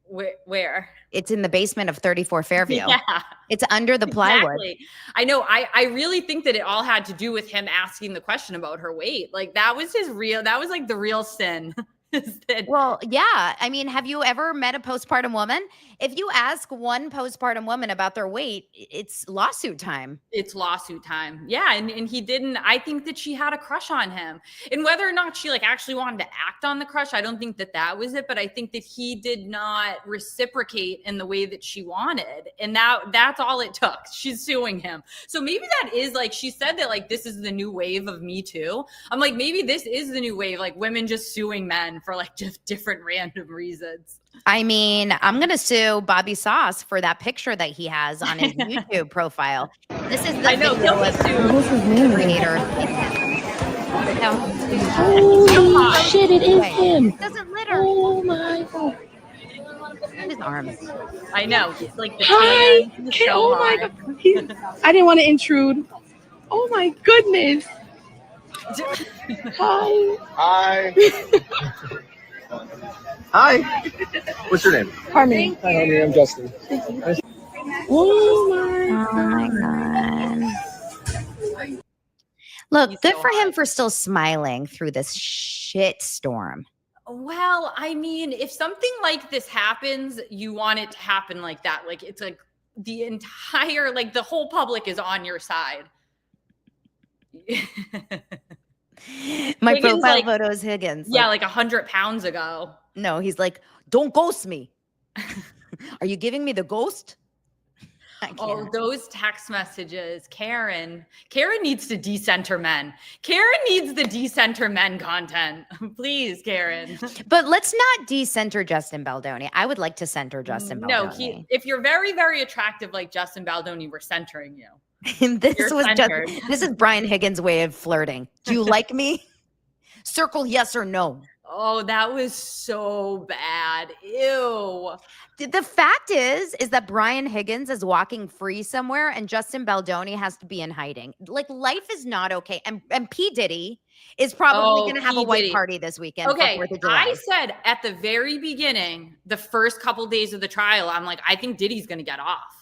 Where? It's in the basement of 34 Fairview. Yeah. It's under the plywood. Exactly. I know. I really think that it all had to do with him asking the question about her weight. Like, that was that was like the real sin. Well, yeah. I mean, have you ever met a postpartum woman? If you ask one postpartum woman about their weight, it's lawsuit time. It's lawsuit time. Yeah. And he didn't, I think that she had a crush on him. And whether or not she like actually wanted to act on the crush, I don't think that that was it. But I think that he did not reciprocate in the way that she wanted. And that's all it took. She's suing him. So maybe that is like, she said that like, this is the new wave of Me Too. I'm like, maybe this is the new wave, like women just suing men for like just different random reasons. I mean, I'm going to sue Bobby Sauce for that picture that he has on his YouTube profile. This is the video of the creator. Holy shit, it is him. It doesn't litter. Oh my god. His arms. I know. He's like the Hi. tan. So Oh my god. I didn't want to intrude. Oh my goodness. Hi. Hi. Hi. What's your name? Harmony. Hi, Harmony. I'm Justin. Oh my God. Look, He's good so for him hot. for still smiling through this shit storm. Well, I mean, if something like this happens, you want it to happen like that. Like, it's like the entire, like the whole public is on your side. My Higgins, profile like- photo is Higgins. Yeah, like 100 pounds ago. No, he's like, don't ghost me. Are you giving me the ghost? I can't. Oh, those text messages. Karen needs to decenter men. Karen needs the decenter men content. Please, Karen. But let's not decenter Justin Baldoni. I would like to center Justin Baldoni. No, if you're very, very attractive like Justin Baldoni, we're centering you. This You're was centered. this is Brian Higgins' way of flirting. Do you like me? Circle yes or no. Oh, that was so bad. Ew. The fact is that Brian Higgins is walking free somewhere and Justin Baldoni has to be in hiding. Like, life is not okay. And P. Diddy is probably going to have P. a white Diddy. party this weekend. for Okay, 4th of July. I said at the very beginning, the first couple days of the trial, I'm like, I think Diddy's going to get off.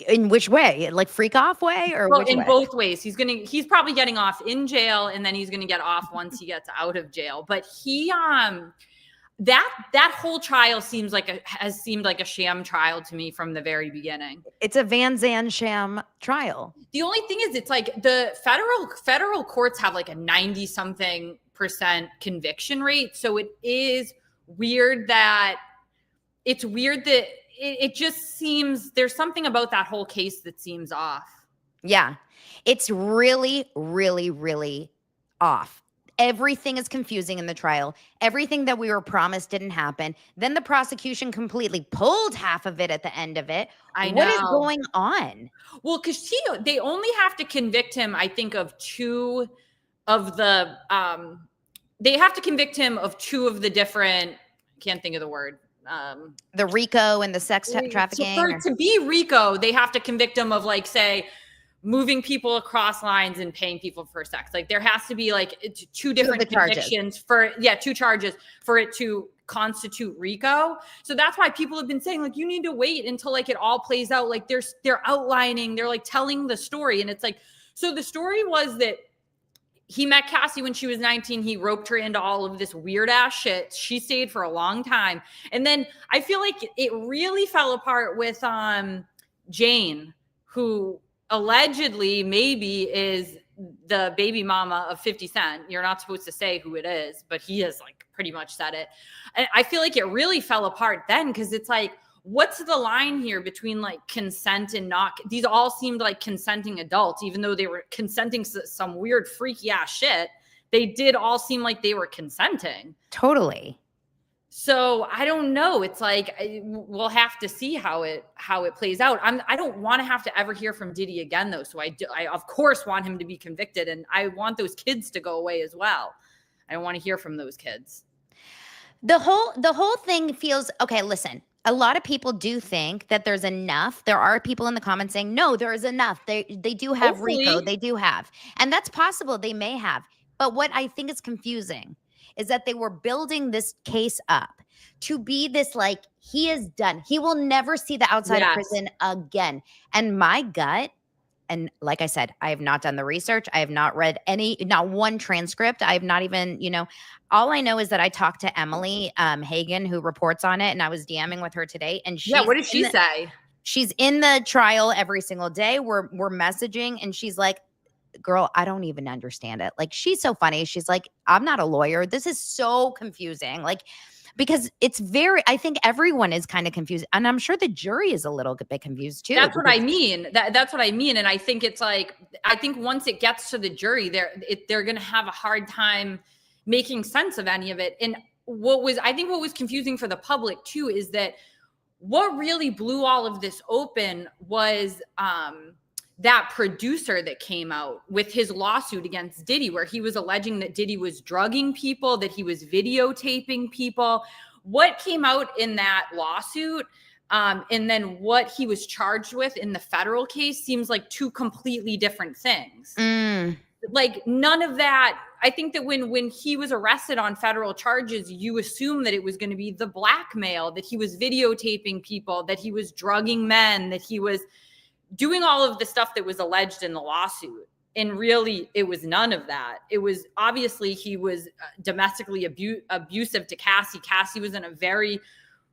In which way? Like freak off way or Well, which in way? both ways. He's probably getting off in jail, and then he's going to get off once he gets out of jail. But he that whole trial has seemed like a sham trial to me from the very beginning. It's a Van Zandt sham trial. The only thing is, it's like the federal courts have like a 90-something% conviction rate. So it is weird that it just seems there's something about that whole case that seems off. Yeah. It's really, really, really off. Everything is confusing in the trial. Everything that we were promised didn't happen. Then the prosecution completely pulled half of it at the end of it. I What is know. going on? Well, because they only have to convict him, I think, of two of the they have to convict him of two of the different, can't think of the word. The RICO and the sex trafficking? So to be RICO, they have to convict him of, like, say, moving people across lines and paying people for sex. Like, there has to be like two different convictions two charges for it to constitute RICO. So that's why people have been saying, like, you need to wait until like it all plays out. Like they're outlining, they're like telling the story. And it's like, so the story was that he met Cassie when she was 19. He roped her into all of this weird ass shit. She stayed for a long time. And then I feel like it really fell apart with Jane, who allegedly maybe is the baby mama of 50 Cent. You're not supposed to say who it is, but he has like pretty much said it. And I feel like it really fell apart then, because it's like, what's the line here between like consent and not? These all seemed like consenting adults, even though they were consenting to some weird freaky ass shit. They did all seem like they were consenting. Totally. So I don't know. It's like, we'll have to see how it plays out. I don't want to have to ever hear from Diddy again, though. So I of course want him to be convicted, and I want those kids to go away as well. I don't want to hear from those kids. The whole thing feels okay. Listen, a lot of people do think that there's enough. There are people in the comments saying, no, there is enough. They do have Hopefully. RICO. They do have. And that's possible. They may have. But what I think is confusing is that they were building this case up to be this like, he is done. He will never see the outside of prison again. And my gut, and like I said, I have not done the research. I have not read not one transcript. I have not even, all I know is that I talked to Emily Hagan, who reports on it, and I was DMing with her today. And what did she say? She's in the trial every single day. We're messaging, and she's like, girl, I don't even understand it. Like, she's so funny. She's like, I'm not a lawyer. This is so confusing. Like, because I think everyone is kind of confused. And I'm sure the jury is a little bit confused too. That's what I mean. That's what I mean. And I think it's like, I think once it gets to the jury, they're going to have a hard time making sense of any of it. And what was confusing for the public too, is that what really blew all of this open was, that producer that came out with his lawsuit against Diddy, where he was alleging that Diddy was drugging people, that he was videotaping people. What came out in that lawsuit, and then what he was charged with in the federal case seems like two completely different things. Like, none of that. I think that when he was arrested on federal charges, you assume that it was going to be the blackmail, that he was videotaping people, that he was drugging men, that he was doing all of the stuff that was alleged in the lawsuit. And really, it was none of that. It was obviously he was domestically abusive to Cassie. Cassie was in a very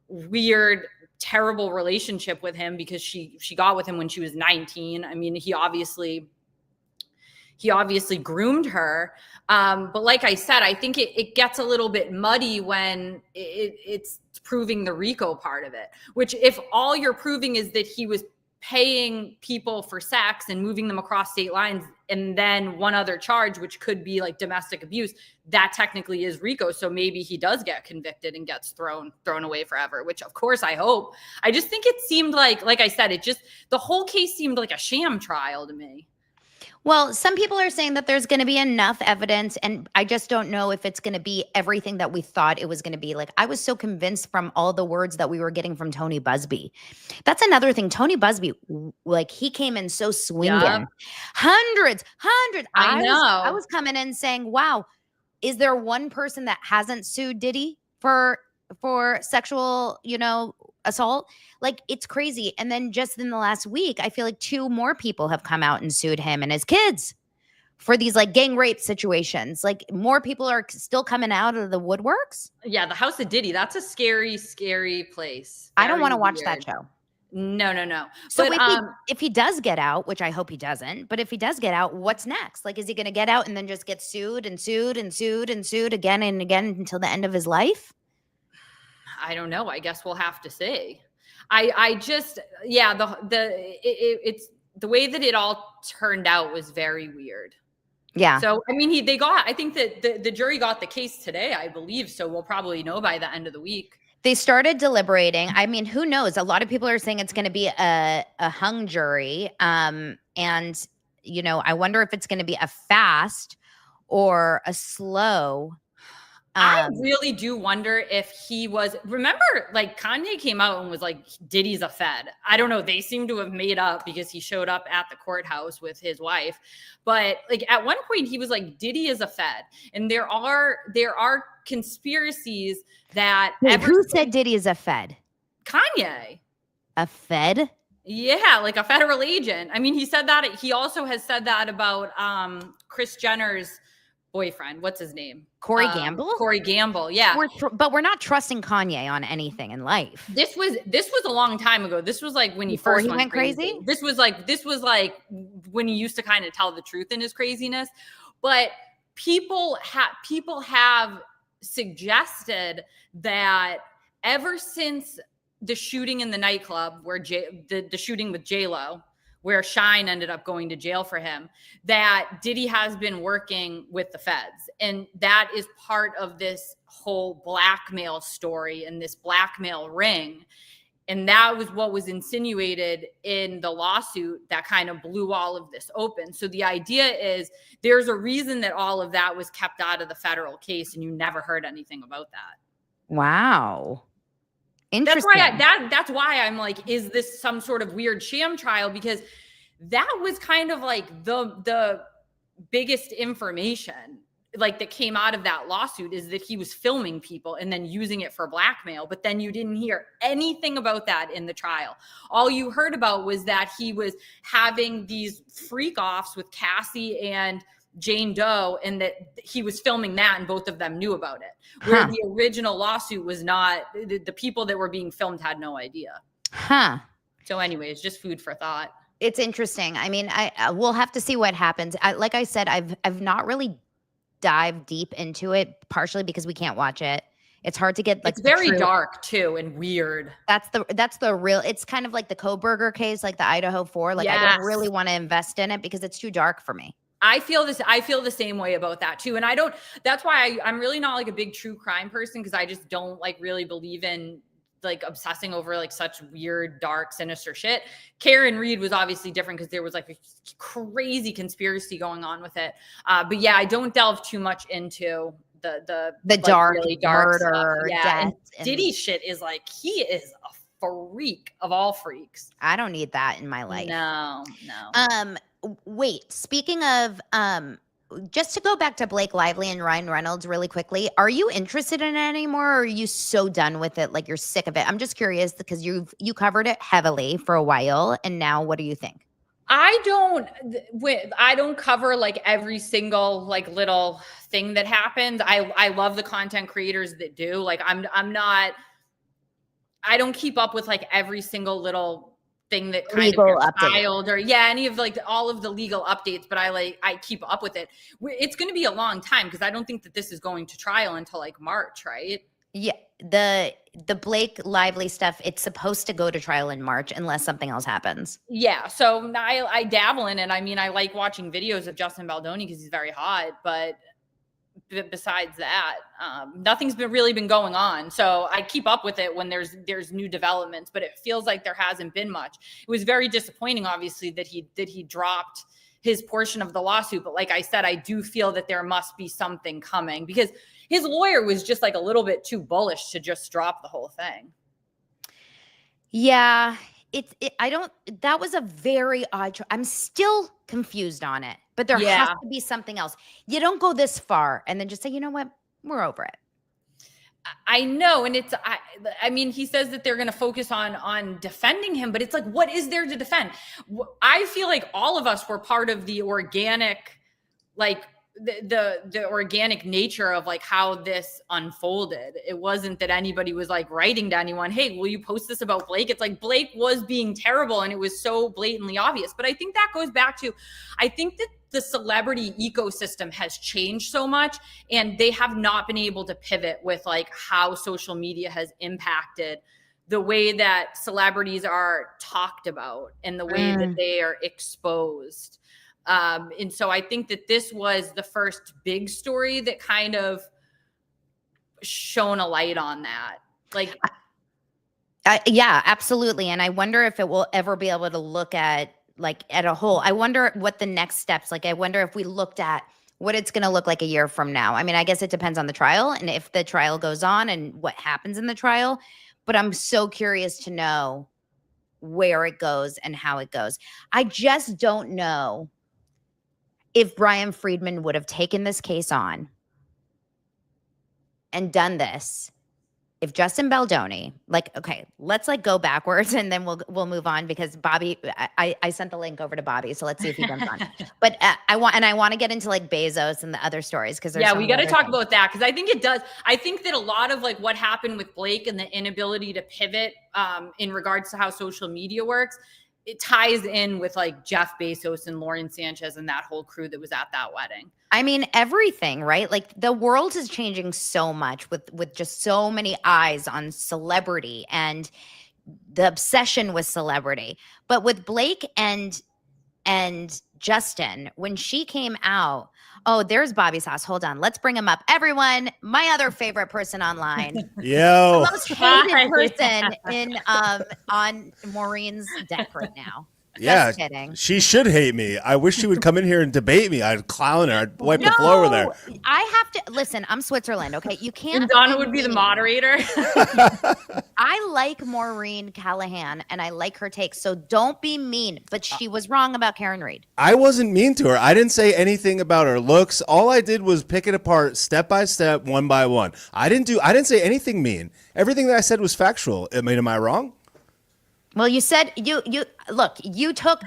weird, terrible relationship with him because she got with him when she was 19. I mean, he obviously groomed her. But like I said, I think it gets a little bit muddy when it's proving the RICO part of it, which if all you're proving is that he was paying people for sex and moving them across state lines, and then one other charge, which could be like domestic abuse, that technically is RICO. So maybe he does get convicted and gets thrown away forever, which of course I hope. I just think it seemed like I said, the whole case seemed like a sham trial to me. Well, some people are saying that there's going to be enough evidence, and I just don't know if it's going to be everything that we thought it was going to be. Like, I was so convinced from all the words that we were getting from Tony Busby. That's another thing. Tony Busby, like, he came in so swinging. Yep. Hundreds. I know. I was coming in saying, wow, is there one person that hasn't sued Diddy for sexual, assault? Like, it's crazy. And then just in the last week, I feel like 2 more people have come out and sued him and his kids for these like gang rape situations. Like, more people are still coming out of the woodworks. Yeah, the house of Diddy, that's a scary, scary place. I don't want to watch that show. No. So but, if he does get out, which I hope he doesn't, but if he does get out, what's next? Like, is he going to get out and then just get sued and sued and sued and sued again and again until the end of his life? I don't know. I guess we'll have to see. It's the way that it all turned out was very weird. Yeah. So, I mean, I think that the jury got the case today, I believe. So we'll probably know by the end of the week. They started deliberating. I mean, who knows? A lot of people are saying it's going to be a hung jury. And, I wonder if it's going to be a fast or a slow. I really do wonder if he was, remember, like, Kanye came out and was like, Diddy's a Fed. I don't know. They seem to have made up because he showed up at the courthouse with his wife. But like, at one point he was like, Diddy is a Fed. And there are conspiracies that who said Diddy is a Fed? Kanye. A Fed? Yeah, like a federal agent. I mean, he said that. He also has said that about Kris Jenner's boyfriend. What's his name? Corey Gamble? Corey Gamble, yeah. But we're not trusting Kanye on anything in life. This was a long time ago. This was like when he Before first he went crazy. This was like when he used to kind of tell the truth in his craziness. But people have suggested that ever since the shooting in the nightclub, where the shooting with J-Lo, where Shine ended up going to jail for him, that Diddy has been working with the feds. And that is part of this whole blackmail story and this blackmail ring. And that was what was insinuated in the lawsuit that kind of blew all of this open. So the idea is there's a reason that all of that was kept out of the federal case, and you never heard anything about that. Wow. Interesting. That's why I'm like, is this some sort of weird sham trial? Because that was kind of like the biggest information like that came out of that lawsuit, is that he was filming people and then using it for blackmail. But then you didn't hear anything about that in the trial. All you heard about was that he was having these freak offs with Cassie and Jane Doe, and that he was filming that, and both of them knew about it. Where the original lawsuit was not, the people that were being filmed had no idea. So anyways, just food for thought. It's interesting. I mean, we'll have to see what happens. Like I said, I've not really dive deep into it, partially because we can't watch it. It's hard to get like it's very dark too and weird. That's the real, it's kind of like the Koberger case, like the Idaho 4. Like I don't really want to invest in it because it's too dark for me. I feel the same way about that too. And that's why I'm really not like a big true crime person, because I just don't like really believe in like obsessing over like such weird, dark, sinister shit. Karen Reed was obviously different because there was like a crazy conspiracy going on with it. But yeah, I don't delve too much into the like dark, really dark murder, stuff. Yeah, death, and Diddy shit is like, he is a freak of all freaks. I don't need that in my life. No. Wait, speaking of just to go back to Blake Lively and Ryan Reynolds really quickly, are you interested in it anymore, or are you so done with it, like you're sick of it? I'm just curious because you covered it heavily for a while, and now what do you think? I don't cover like every single like little thing that happens. I love the content creators that do. Like I don't keep up with like every single little thing that kind legal of update filed or any of like all of the legal updates, but I keep up with it. It's going to be a long time because I don't think that this is going to trial until like March, right? Yeah, the Blake Lively stuff, it's supposed to go to trial in March unless something else happens. Yeah, so I dabble in it. I mean, I like watching videos of Justin Baldoni because he's very hot, but besides that, nothing's really been going on. So I keep up with it when there's new developments, but it feels like there hasn't been much. It was very disappointing, obviously, that he dropped his portion of the lawsuit. But like I said, I do feel that there must be something coming because his lawyer was just like a little bit too bullish to just drop the whole thing. Yeah, that was a very odd, I'm still confused on it, but there has to be something else. You don't go this far and then just say, you know what, we're over it. I know. And I mean, he says that they're going to focus on defending him, but it's like, what is there to defend? I feel like all of us were part of the organic, like the organic nature of like how this unfolded. It wasn't that anybody was like writing to anyone, hey, will you post this about Blake? It's like Blake was being terrible and it was so blatantly obvious. But I think that goes back to, I think that the celebrity ecosystem has changed so much and they have not been able to pivot with like how social media has impacted the way that celebrities are talked about and the way that they are exposed. And so I think that this was the first big story that kind of shone a light on that. Like, yeah, absolutely. And I wonder if it will ever be able to look at like at a whole. I wonder what the next steps, like I wonder if we looked at what it's going to look like a year from now. I mean, I guess it depends on the trial and if the trial goes on and what happens in the trial, but I'm so curious to know where it goes and how it goes. I just don't know if Brian Friedman would have taken this case on and done this, if Justin Baldoni, like, okay, let's like go backwards and then we'll move on because Bobby, I sent the link over to Bobby, so let's see if he comes on. But I want to get into like Bezos and the other stories because we got to talk about that because I think it does. I think that a lot of like what happened with Blake and the inability to pivot in regards to how social media works, it ties in with like Jeff Bezos and Lauren Sanchez and that whole crew that was at that wedding. I mean, everything, right? Like the world is changing so much with just so many eyes on celebrity and the obsession with celebrity. But with Blake and Justin, when she came out, oh, there's Bobby Sauce. Hold on. Let's bring him up. Everyone, my other favorite person online. Yo. The most hated person in on Maureen's deck right now. Yeah, Just kidding. she should hate me. I wish she would come in here and debate me. I'd clown her. I'd wipe the floor with her. I have to listen. I'm Switzerland, okay? You can't. And Donna would be the moderator. I like Maureen Callahan and I like her take. So don't be mean. But she was wrong about Karen Reed. I wasn't mean to her. I didn't say anything about her looks. All I did was pick it apart step by step, one by one. I didn't say anything mean. Everything that I said was factual. I mean, am I wrong? Well, you said you took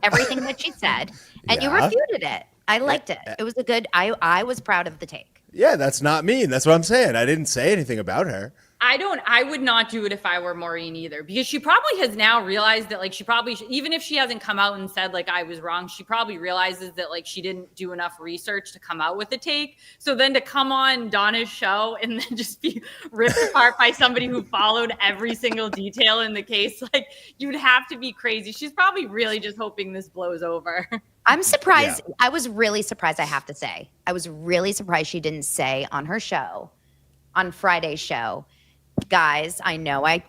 everything that she said and you refuted it. I liked it. It was a good. I was proud of the take. Yeah, that's not mean. That's what I'm saying. I didn't say anything about her. I would not do it if I were Maureen either, because she probably has now realized that like she probably even if she hasn't come out and said like I was wrong, she probably realizes that like she didn't do enough research to come out with a take. So then to come on Donna's show and then just be ripped apart by somebody who followed every single detail in the case, like you'd have to be crazy. She's probably really just hoping this blows over. I'm surprised. Yeah. I was really surprised, I have to say. I was really surprised she didn't say on her show, on Friday's show, guys, I know I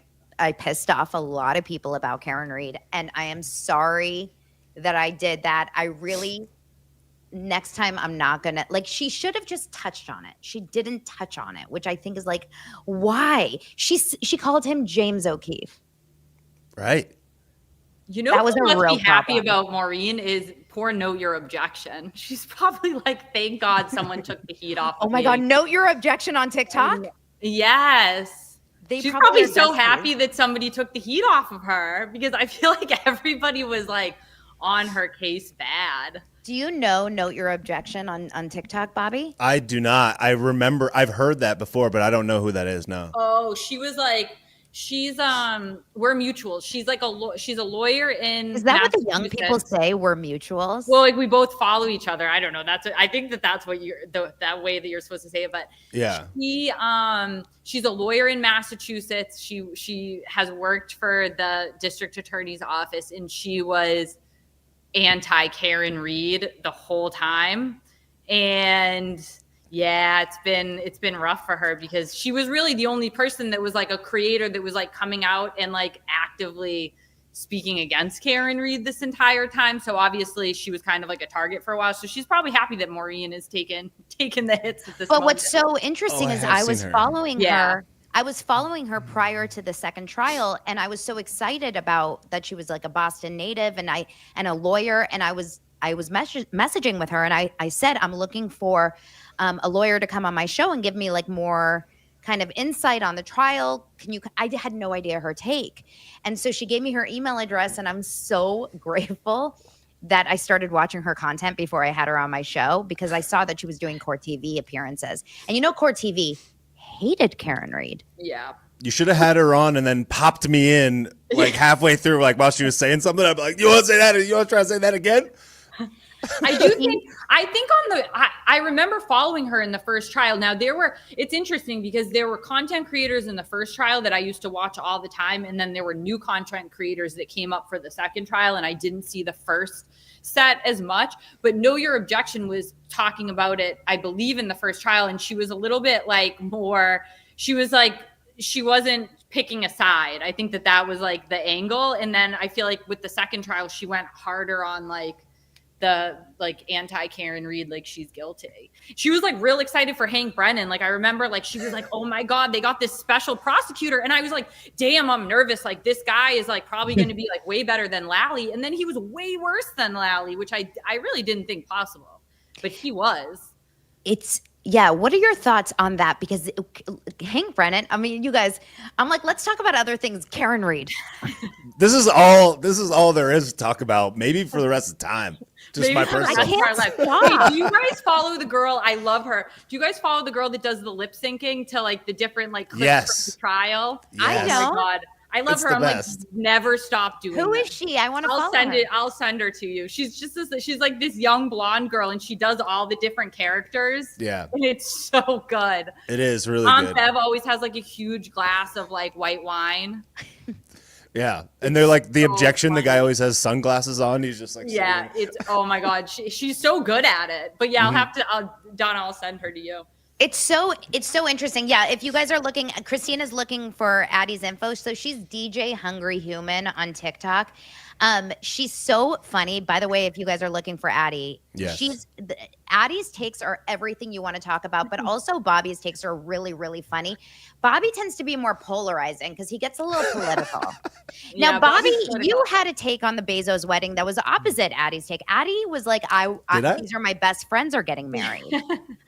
pissed off a lot of people about Karen Reed, and I am sorry that I did that. I really, next time I'm not going to, like, she should have just touched on it. She didn't touch on it, which I think is like, why? She called him James O'Keefe. Right. You know, that was who must be happy about Maureen is poor Note Your Objection. She's probably like, thank God someone took the heat off. Oh my God, Note Your Objection on TikTok? Yes. She's probably so happy that somebody took the heat off of her, because I feel like everybody was like on her case bad. Do you know Note Your Objection on TikTok, Bobby? I do not. I remember I've heard that before, but I don't know who that is. No. Oh, she was like, she's we're mutuals. She's like she's a lawyer in. Is that what the young people say? We're mutuals. Well, like we both follow each other. I don't know. I think that's what that way that you're supposed to say it. But yeah, she's a lawyer in Massachusetts. She has worked for the district attorney's office, and she was anti Karen Reed the whole time, and. Yeah, it's been rough for her, because she was really the only person that was like a creator that was like coming out and like actively speaking against Karen Reed this entire time. So obviously she was kind of like a target for a while. So she's probably happy that Maureen is taking the hits at this moment. What's so interesting is I was following her. I was following her prior to the second trial, and I was so excited about that she was like a Boston native and a lawyer, and I was messaging with her, and I said, I'm looking for a lawyer to come on my show and give me like more kind of insight on the trial. I had no idea her take. And so she gave me her email address, and I'm so grateful that I started watching her content before I had her on my show, because I saw that she was doing Court TV appearances. And you know, Court TV hated Karen Reed. Yeah. You should have had her on and then popped me in like halfway through, like while she was saying something. I'd be like, you want to say that? You want to try to say that again? I remember following her in the first trial. Now it's interesting because there were content creators in the first trial that I used to watch all the time. And then there were new content creators that came up for the second trial, and I didn't see the first set as much, but Know Your Objection was talking about it, I believe, in the first trial. And she was a little bit like she wasn't picking a side. I think that was like the angle. And then I feel like with the second trial, she went harder on like the like anti Karen Reed, like she's guilty. She was like real excited for Hank Brennan. Like I remember like she was like, oh my God, they got this special prosecutor. And I was like, damn, I'm nervous. Like this guy is like probably going to be like way better than Lally. And then he was way worse than Lally, which I really didn't think possible, but he was. Yeah. What are your thoughts on that? Because Hank Brennan, I mean, you guys, I'm like, let's talk about other things. Karen Reed. This is all there is to talk about. Maybe for the rest of the time. Just Maybe my personal. I can't stop. Wait, do you guys follow the girl? I love her. Do you guys follow the girl that does the lip syncing to like the different like clips from the trial? Yes. I don't. Oh my God. I love her. I'm best. like, never stop doing Who that. is she? I want to follow her. I'll send her to you. She's just she's like this young blonde girl, and she does all the different characters. Yeah. And it's so good. It is really Aunt good. Bev always has like a huge glass of like white wine. Yeah, and they're like the so objection. funny. The guy always has sunglasses on. He's just like, Yeah, sitting- it's oh my god, she's so good at it. But yeah, I'll have to. Donna, I'll send her to you. It's so interesting. Yeah, if you guys are looking, Christina's looking for Addie's info. So she's DJ Hungry Human on TikTok. She's so funny. By the way, if you guys are looking for Addie, Yes. Addie's takes are everything you want to talk about, but also Bobby's takes are really, really funny. Bobby tends to be more polarizing because he gets a little political. Now, Yeah, Bobby, Bobby's political. you had a take on the Bezos wedding that was opposite Addie's take. Addie was like, Did I? these are my best friends are getting married.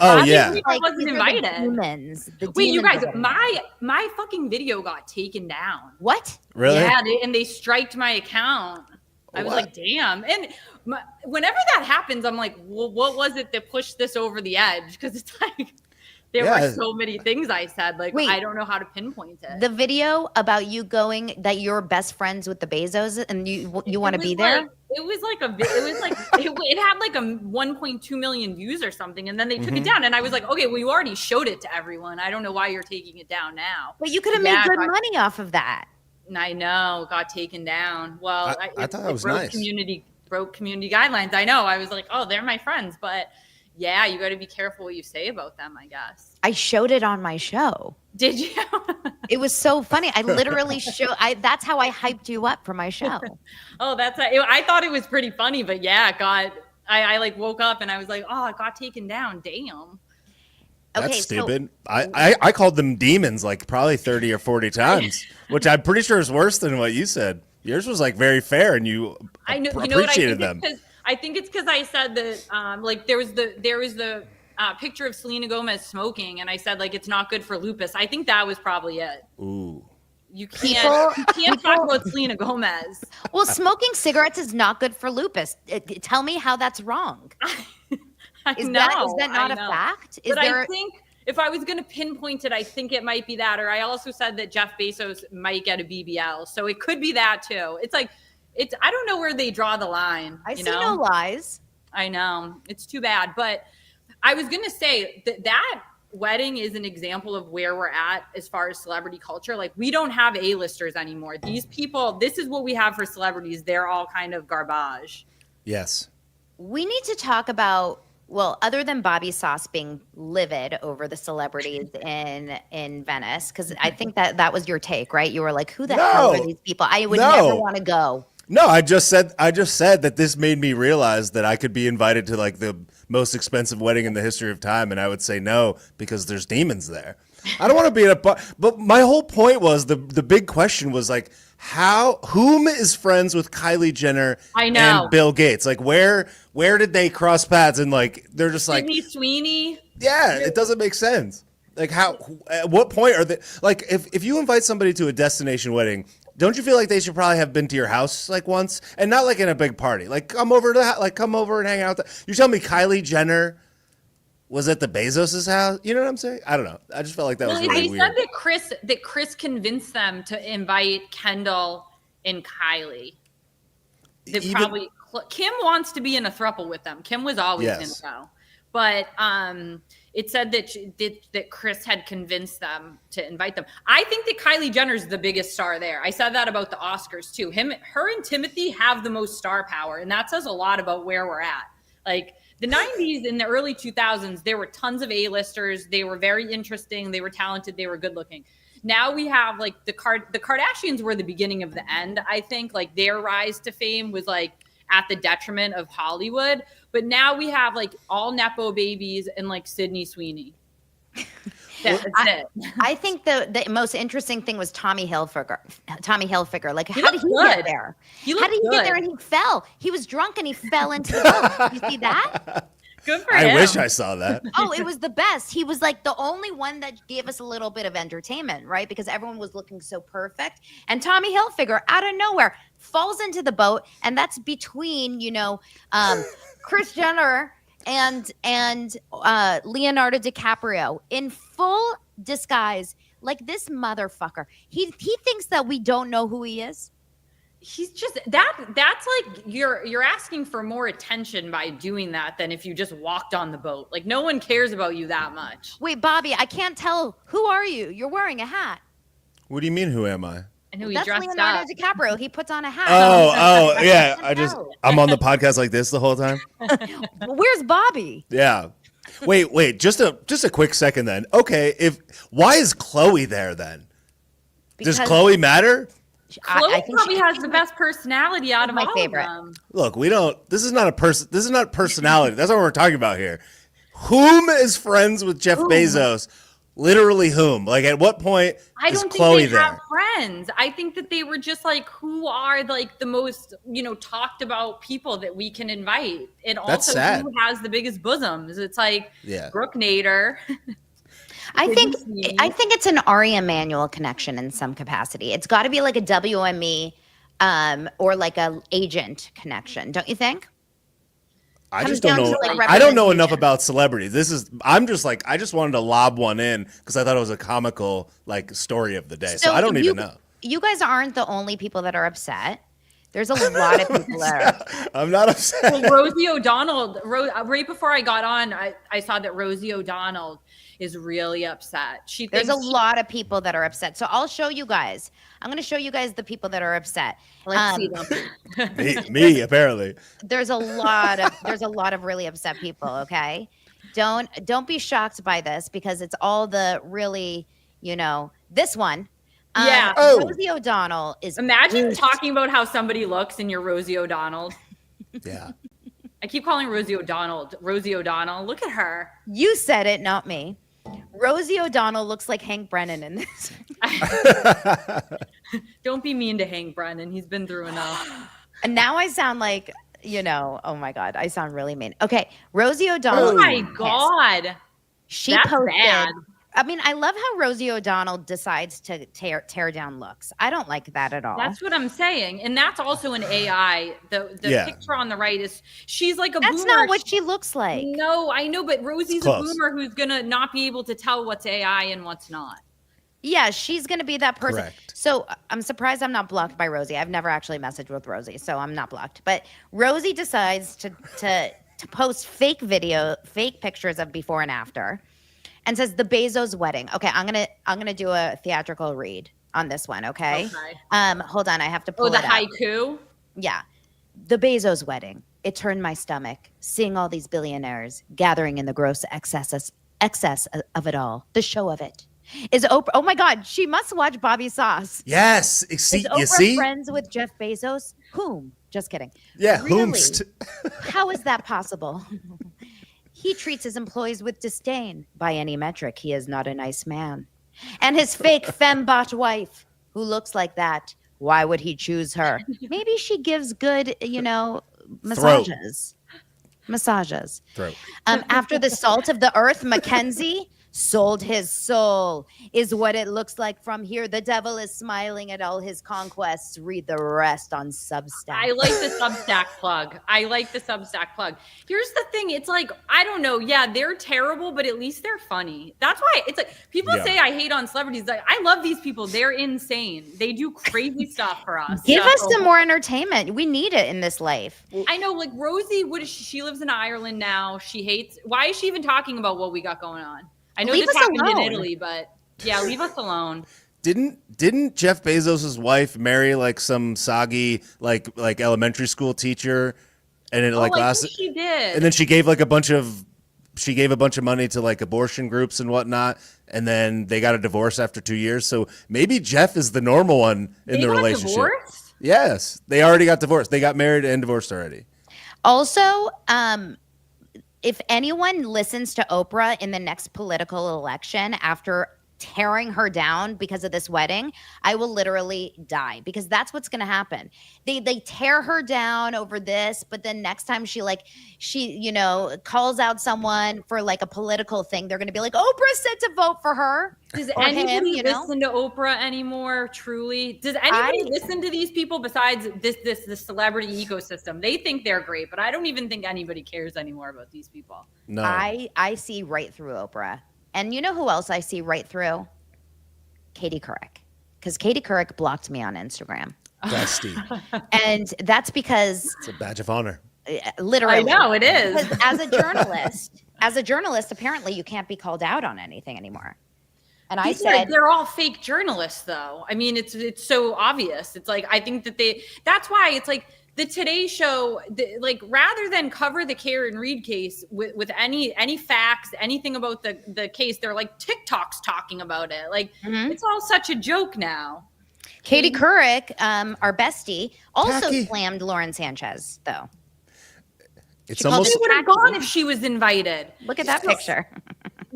Oh Bobby yeah. I wasn't these are the invited. demons. The Wait, you demons guys, are getting married. my fucking video got taken down. What? Really? Yeah, and they striked my account. I was What? like, damn. And whenever that happens, I'm like, well, what was it that pushed this over the edge? Because it's like there Yeah. were so many things I said. Like, Wait. I don't know how to pinpoint it. The video about you going that you're best friends with the Bezos and you want to It be was there? like- it had like a 1.2 million views or something, and then they took Mm-hmm. it down. And I was like, okay, well, you already showed it to everyone. I don't know why you're taking it down now. But you could have Yeah, made good but- money off of that. And I know, got taken down. Well, I thought that was broke nice. broke community guidelines. I know. I was like, oh, they're my friends, but yeah, you got to be careful what you say about them, I guess. I showed it on my show. Did you? It was so funny. I literally that's how I hyped you up for my show. Oh, I thought it was pretty funny, but yeah, I like woke up and I was like, oh, it got taken down. Damn. That's Okay, so- stupid. I called them demons like probably 30 or 40 times, which I'm pretty sure is worse than what you said. Yours was like very fair, and you I know. You know what I appreciated think? them. I think it's because I said that like there was the picture of Selena Gomez smoking, and I said like it's not good for lupus. I think that was probably it. Ooh. You can't talk about Selena Gomez. Well, smoking cigarettes is not good for lupus. Tell me how that's wrong. Is that not a fact? But I think if I was going to pinpoint it, I think it might be that. Or I also said that Jeff Bezos might get a BBL, so it could be that too. It's like I don't know where they draw the line. I see no lies. I know, it's too bad. But I was going to say that wedding is an example of where we're at as far as celebrity culture. Like, we don't have A-listers anymore. These people, this is what we have for celebrities. They're all kind of garbage. Yes. We need to talk about, well, other than Bobby Sauce being livid over the celebrities in Venice, because I think that was your take, right? You were like, who the hell are these people? I would never want to go. No, I just said that this made me realize that I could be invited to like the most expensive wedding in the history of time, and I would say no because there's demons there. I don't want to be in a but my whole point was the big question was like whom is friends with Kylie Jenner and Bill Gates? Like where did they cross paths? And like they're just like Sydney Sweeney. Yeah, it doesn't make sense. Like at what point are they like if you invite somebody to a destination wedding, don't you feel like they should probably have been to your house like once and not like in a big party? Like come over and hang out. You tell me Kylie Jenner was at the Bezos' house? You know what I'm saying? I don't know. I just felt like that was really weird. They said that Chris convinced them to invite Kendall and Kylie. Kim wants to be in a throuple with them. Kim was always going to go. But it said that Chris had convinced them to invite them. I think that Kylie Jenner's the biggest star there. I said that about the Oscars too. Her and Timothy have the most star power, and that says a lot about where we're at. Like the 90s and the early 2000s, there were tons of A-listers. They were very interesting. They were talented. They were good looking. Now we have like the Kardashians were the beginning of the end. I think like their rise to fame was like at the detriment of Hollywood. But now we have like all Nepo babies and like Sydney Sweeney. That's it. I think the most interesting thing was Tommy Hilfiger. Like, how did he get there? How did he get there? And he fell. He was drunk and he fell into the boat. Did you see that? Good for him. I wish I saw that. Oh, it was the best. He was like the only one that gave us a little bit of entertainment, right? Because everyone was looking so perfect. And Tommy Hilfiger, out of nowhere, falls into the boat. And that's between, Kris Jenner and Leonardo DiCaprio in full disguise. Like this motherfucker. He thinks that we don't know who he is. He's just that's like you're asking for more attention by doing that than if you just walked on the boat. Like no one cares about you that much. Wait, Bobby, I can't tell. Who are you? You're wearing a hat. What do you mean, who am I? I know he That's dressed Leonardo up. DiCaprio. He puts on a hat. Oh, yeah. No. I'm on the podcast like this the whole time. Where's Bobby? Yeah. Wait. Just a quick second then. Okay. Why is Chloe there then? Does Because Chloe matter? Chloe I think probably she- has the best personality out of my all favorite. of them. Look, we don't. This is not a person. This is not personality. That's what we're talking about here. Whom is friends with Jeff Bezos? Literally whom? Like, at what point I is don't Chloe think they there? have friends. I think that they were just like, who are like the most, talked about people that we can invite, and That's also sad. who has the biggest bosoms. It's like Yeah. Brooke Nader. I think Disney. it's an Ari Emanuel connection in some capacity. It's got to be like a WME or like a agent connection, don't you think? I Comes just don't down know. to, like, I don't know enough representation. about celebrities. I just wanted to lob one in because I thought it was a comical like story of the day. So I don't even know. You guys aren't the only people that are upset. There's a lot of people that are. I'm not upset. Well, Rosie O'Donnell, right before I got on, I saw that Rosie O'Donnell is really upset. There's a lot of people that are upset. So I'll show you guys. I'm going to show you guys the people that are upset. Let's see them. me apparently. There's a lot of really upset people. Okay, don't be shocked by this because it's all the really this one. Yeah. Rosie O'Donnell is. Imagine talking about how somebody looks and you're Rosie O'Donnell. Yeah. I keep calling Rosie O'Donnell. Rosie O'Donnell. Look at her. You said it, not me. Rosie O'Donnell looks like Hank Brennan in this. Don't be mean to Hank Brennan. He's been through enough. And now I sound like, oh my God, I sound really mean. Okay, Rosie O'Donnell. Oh my God. She That's posted. bad. I mean, I love how Rosie O'Donnell decides to tear down looks. I don't like that at all. That's what I'm saying. And that's also an AI. The Yeah. picture on the right she's like a That's boomer. not what she looks like. No, I know, but Rosie's a Close. boomer who's going to not be able to tell what's AI and what's not. Yeah, she's going to be that person. Correct. So I'm surprised I'm not blocked by Rosie. I've never actually messaged with Rosie, so I'm not blocked. But Rosie decides to post fake pictures of before and after, and says the Bezos wedding. Okay, I'm gonna do a theatrical read on this one. Okay. Hold on, I have to pull the it up. haiku. Yeah, the Bezos wedding. It turned my stomach seeing all these billionaires gathering in the gross excess of it all. The show of it. Is Oprah? Oh my God, she must watch Bobby Sauce. Yes. Is Oprah You see? friends with Jeff Bezos? Whom? Just kidding. Yeah. Really? Whomst. How is that possible? He treats his employees with disdain. By any metric, he is not a nice man. And his fake fembot wife, who looks like that, why would he choose her? Maybe she gives good, massages. Massages. Throat. After the salt of the earth, Mackenzie sold his soul, is what it looks like from here. The devil is smiling at all his conquests. Read the rest on Substack. I like the Substack plug. Here's the thing. It's like, I don't know. Yeah, they're terrible, but at least they're funny. That's why it's like people say I hate on celebrities. Like, I love these people. They're insane. They do crazy stuff for us. Give us some more entertainment. We need it in this life. I know, like Rosie, she lives in Ireland now. Why is she even talking about what we got going on? I know Leave this us happened in alone. Italy, but yeah, leave us alone. Didn't Jeff Bezos' wife marry like some soggy like elementary school teacher, and it I think lasted? she did. And then she gave a bunch of money to like abortion groups and whatnot, and then they got a divorce after 2 years. So maybe Jeff is the normal one in the relationship. Divorced? Yes, they already got divorced. They got married and divorced already. Also, if anyone listens to Oprah in the next political election after tearing her down because of this wedding, I will literally die, because that's what's going to happen. They tear her down over this, but then next time she calls out someone for like a political thing, they're going to be like, Oprah said to vote for her. Does or anybody him, listen to Oprah anymore? Truly, does anybody listen to these people besides this celebrity ecosystem? They think they're great, but I don't even think anybody cares anymore about these people. No, I see right through Oprah. And you know who else I see right through? Katie Couric. Because Katie Couric blocked me on Instagram. Dusty. And that's because It's a badge of honor. literally. I know it is. Because as a journalist, apparently you can't be called out on anything anymore. And I said, they're all fake journalists, though. I mean, it's so obvious. It's like, I think that that's why it's like the Today Show, like, rather than cover the Karen Reed case with any facts, anything about the case, they're like TikToks talking about it. Like, it's all such a joke now. Katie Couric, our bestie, also Tacky. slammed Lauren Sanchez, though. It's She called almost She would have gone if she was invited. Look at that picture.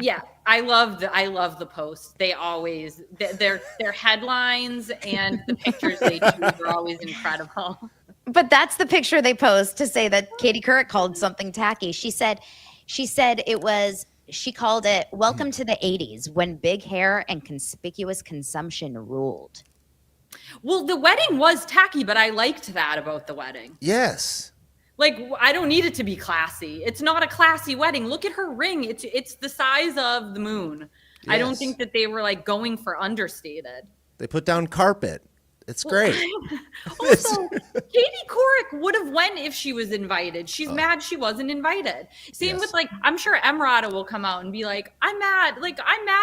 Yeah, I love the posts. They always their headlines and the pictures they choose are always incredible. But that's the picture they post to say that Katie Couric called something tacky. She said she called it "Welcome to the 80s when big hair and conspicuous consumption ruled." Well, the wedding was tacky, but I liked that about the wedding. yes. Like, I don't need it to be classy. It's not a classy wedding. Look at her ring. It's the size of the moon. Yes. I don't think that they were like going for understated. They put down carpet. It's great. Also, Katie Couric would have went if she was invited. She's mad she wasn't invited. Same with, like, I'm sure Emirata will come out and be like, I'm mad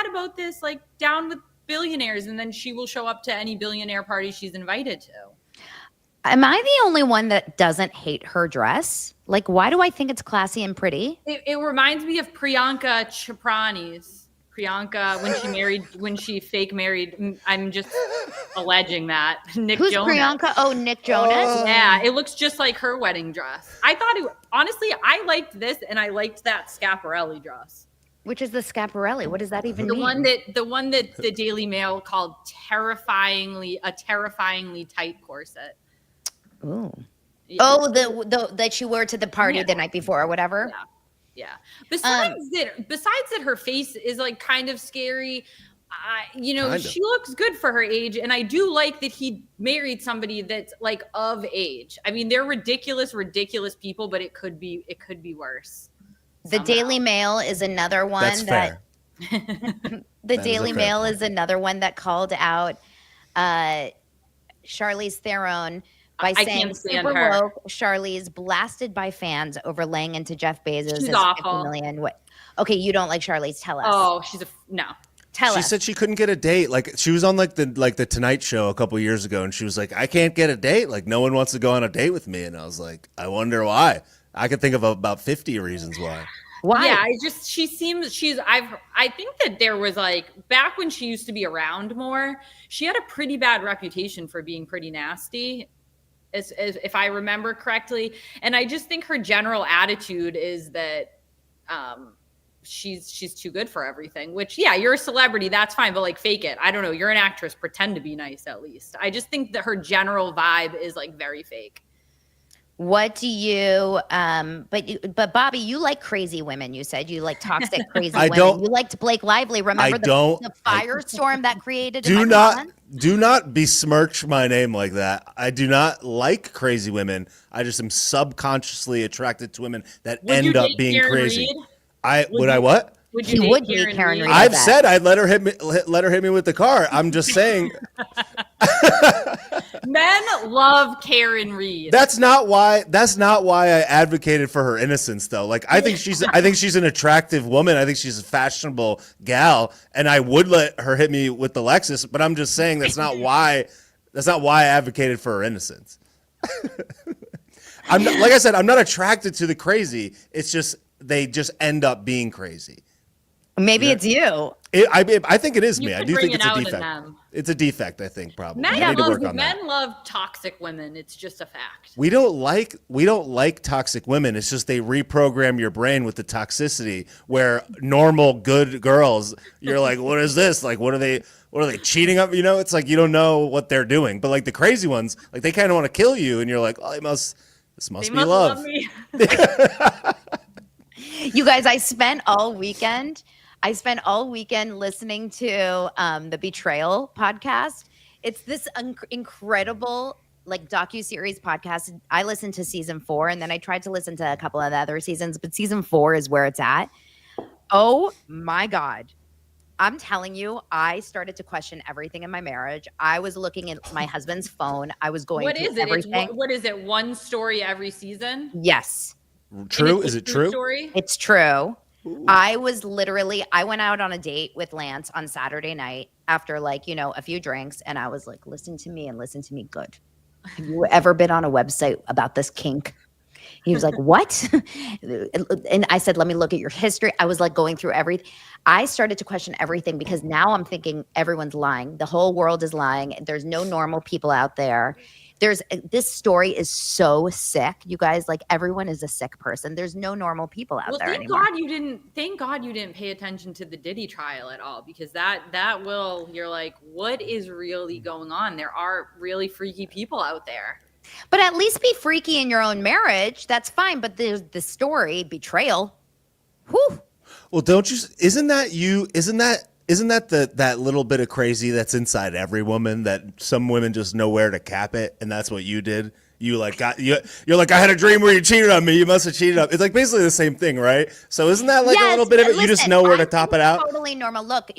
about this, like, down with billionaires, and then she will show up to any billionaire party she's invited to. Am I the only one that doesn't hate her dress? Like, why do I think it's classy and pretty? It reminds me of Priyanka Choprani's. Priyanka, when she fake married, I'm just alleging that. Nick Who's Jonas. Priyanka? Oh, Nick Jonas? Yeah, it looks just like her wedding dress. I thought honestly, I liked this and I liked that Schiaparelli dress. Which is the Schiaparelli? What does that even mean? The one that the Daily Mail called a terrifyingly tight corset. Ooh. Yeah. Oh, the that she wore to the party the night before or whatever. Yeah. Besides that, her face is like kind of scary. She looks good for her age, and I do like that he married somebody that's like of age. I mean, they're ridiculous people, but it could be worse. The Daily Mail is another one That's fair. The Daily Mail is another one that called out Charlize Theron by saying super woke. Charlize blasted by fans over laying into Jeff Bezos. She's awful. 50 million. What? Okay, you don't like Charlize. Tell us. Oh, no. Tell us. She said she couldn't get a date. Like, she was on like the Tonight Show a couple years ago, and she was like, I can't get a date. Like, no one wants to go on a date with me. And I was like, I wonder why. I could think of about 50 reasons why. Why? Yeah, I think that there was like, back when she used to be around more, she had a pretty bad reputation for being pretty nasty, as if I remember correctly. And I just think her general attitude is that she's too good for everything, which, yeah, you're a celebrity, that's fine, but like, fake it. I don't know, you're an actress, pretend to be nice at least. I just think that her general vibe is like very fake. What do you but Bobby, you like crazy women. You said you like toxic crazy women. You liked Blake Lively. Remember the firestorm that created? Do not besmirch my name like that. I do not like crazy women. I just am subconsciously attracted to women that end up being crazy. Would I what? Would you date Karen Reed? I've said I'd let her hit me with the car. I'm just saying. Men love Karen Reed. That's not why I advocated for her innocence, though. Like, I think she's an attractive woman. I think she's a fashionable gal, and I would let her hit me with the Lexus. But I'm just saying that's not why I advocated for her innocence. Like I said, I'm not attracted to the crazy. It's just they just end up being crazy. Maybe it's you. I think it is me. I do think it's a defect. It's a defect, I think, probably. Men love toxic women. It's just a fact. We don't like toxic women. It's just they reprogram your brain with the toxicity, where normal good girls, you're like, what is this? Like, what are they cheating up? It's like you don't know what they're doing. But like the crazy ones, like they kind of want to kill you, and you're like, oh, this must be love. Me. You guys, I spent all weekend listening to the Betrayal podcast. It's this incredible like docuseries podcast. I listened to season 4, and then I tried to listen to a couple of the other seasons, but season 4 is where it's at. Oh my God. I'm telling you, I started to question everything in my marriage. I was looking at my husband's phone. I was going through everything. What is it? One story every season? Yes. True? Is it true? Story? It's true. I went out on a date with Lance on Saturday night after a few drinks. And I was like, listen to me and listen to me good. Have you ever been on a website about this kink? He was like, what? And I said, let me look at your history. I was like going through everything. I started to question everything because now I'm thinking everyone's lying. The whole world is lying. There's no normal people out there. This story is so sick. You guys, like, everyone is a sick person. There's no normal people out there anymore. Thank God you didn't pay attention to the Diddy trial at all, because you're like, what is really going on? There are really freaky people out there. But at least be freaky in your own marriage. That's fine. But there's the story, betrayal. Whew. Well, isn't that that little bit of crazy that's inside every woman, that some women just know where to cap it, and that's what you did? You're like, I had a dream where you cheated on me. You must have cheated on me. It's like basically the same thing, right? So isn't that like a little bit of it? You just know where to top it out. Totally normal. Look,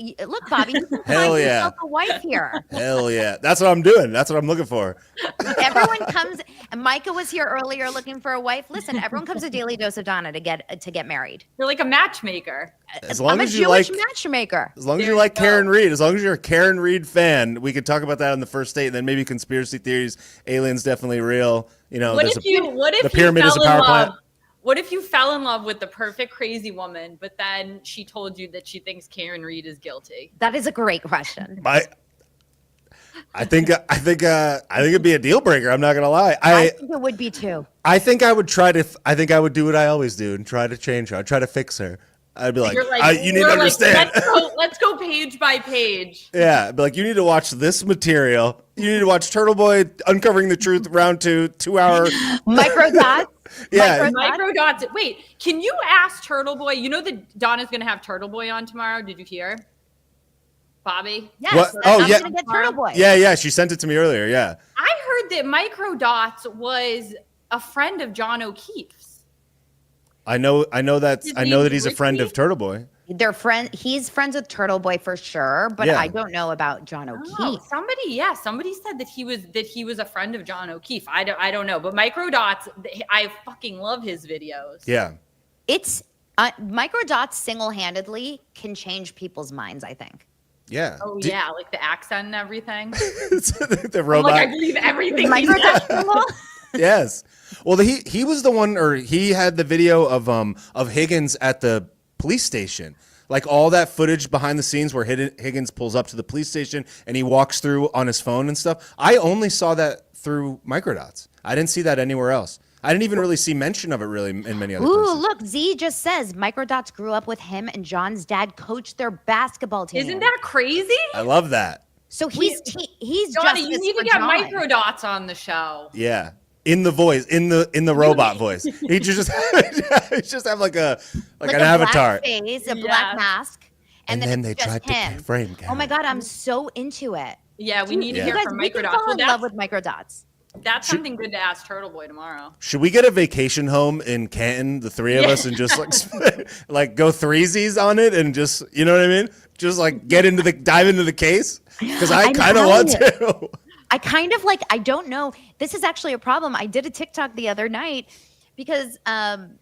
Bobby. You can Hell find yeah. yourself a wife here. Hell yeah. That's what I'm doing. That's what I'm looking for. Everyone comes. And Micah was here earlier looking for a wife. Listen, everyone comes to Daily Dose of Donna to get married. You're like a matchmaker. As long I'm as a you Jewish like matchmaker. As long as you like Karen Reed, as long as you're a Karen Reed fan, we could talk about that on the first date. And then maybe conspiracy theories, aliens definitely real. You know, what if the pyramid is a power plant. What if you fell in love with the perfect crazy woman, but then she told you that she thinks Karen Reed is guilty? That is a great question. I think it'd be a deal breaker. I'm not gonna lie. I think it would be too. I think I would do what I always do and try to change her. I'd try to fix her. I'd be like, you need to understand. Let's go page by page. Yeah, I'd be like, you need to watch this material. You need to watch Turtle Boy Uncovering the Truth round 2, 2 hour. Micro dots. Yeah. Micro dots. Wait, can you ask Turtle Boy? You know that Donna's going to have Turtle Boy on tomorrow. Did you hear? Bobby? Yes. What? I'm going to get Turtle Boy. Yeah. She sent it to me earlier. Yeah. I heard that Micro Dots was a friend of John O'Keefe's. I know that he's a friend of Turtle Boy. He's friends with Turtle Boy for sure, but I don't know about John O'Keefe. Somebody said that he was a friend of John O'Keefe. I don't know, but Micro Dots, I fucking love his videos. Yeah. It's Micro Dots single-handedly can change people's minds, I think. Yeah. Oh yeah, like the accent and everything. The robot. I believe everything. Micro Dots. Yes. Well, he was the one, or he had the video of Higgins at the police station. Like all that footage behind the scenes where Higgins pulls up to the police station and he walks through on his phone and stuff. I only saw that through Microdots. I didn't see that anywhere else. I didn't even really see mention of it really in many other places. Ooh, look, Z just says Microdots grew up with him and John's dad coached their basketball team. Isn't that crazy? I love that. So he's Johnny, just you need to get Microdots on the show. Yeah. In the voice, in the robot voice. He just have like an avatar. Black face, a black mask. And then they tried to frame Karen. Oh my God, I'm so into it. Yeah, we need to hear from We can Microdots. fall in love with Microdots. That's something good to ask Turtle Boy tomorrow. Should we get a vacation home in Canton, the three of us, and just like go threesies on it and just, you know what I mean? Just like dive into the case? Because I kind of want to. I kind of I don't know. This is actually a problem. I did a TikTok the other night because I'm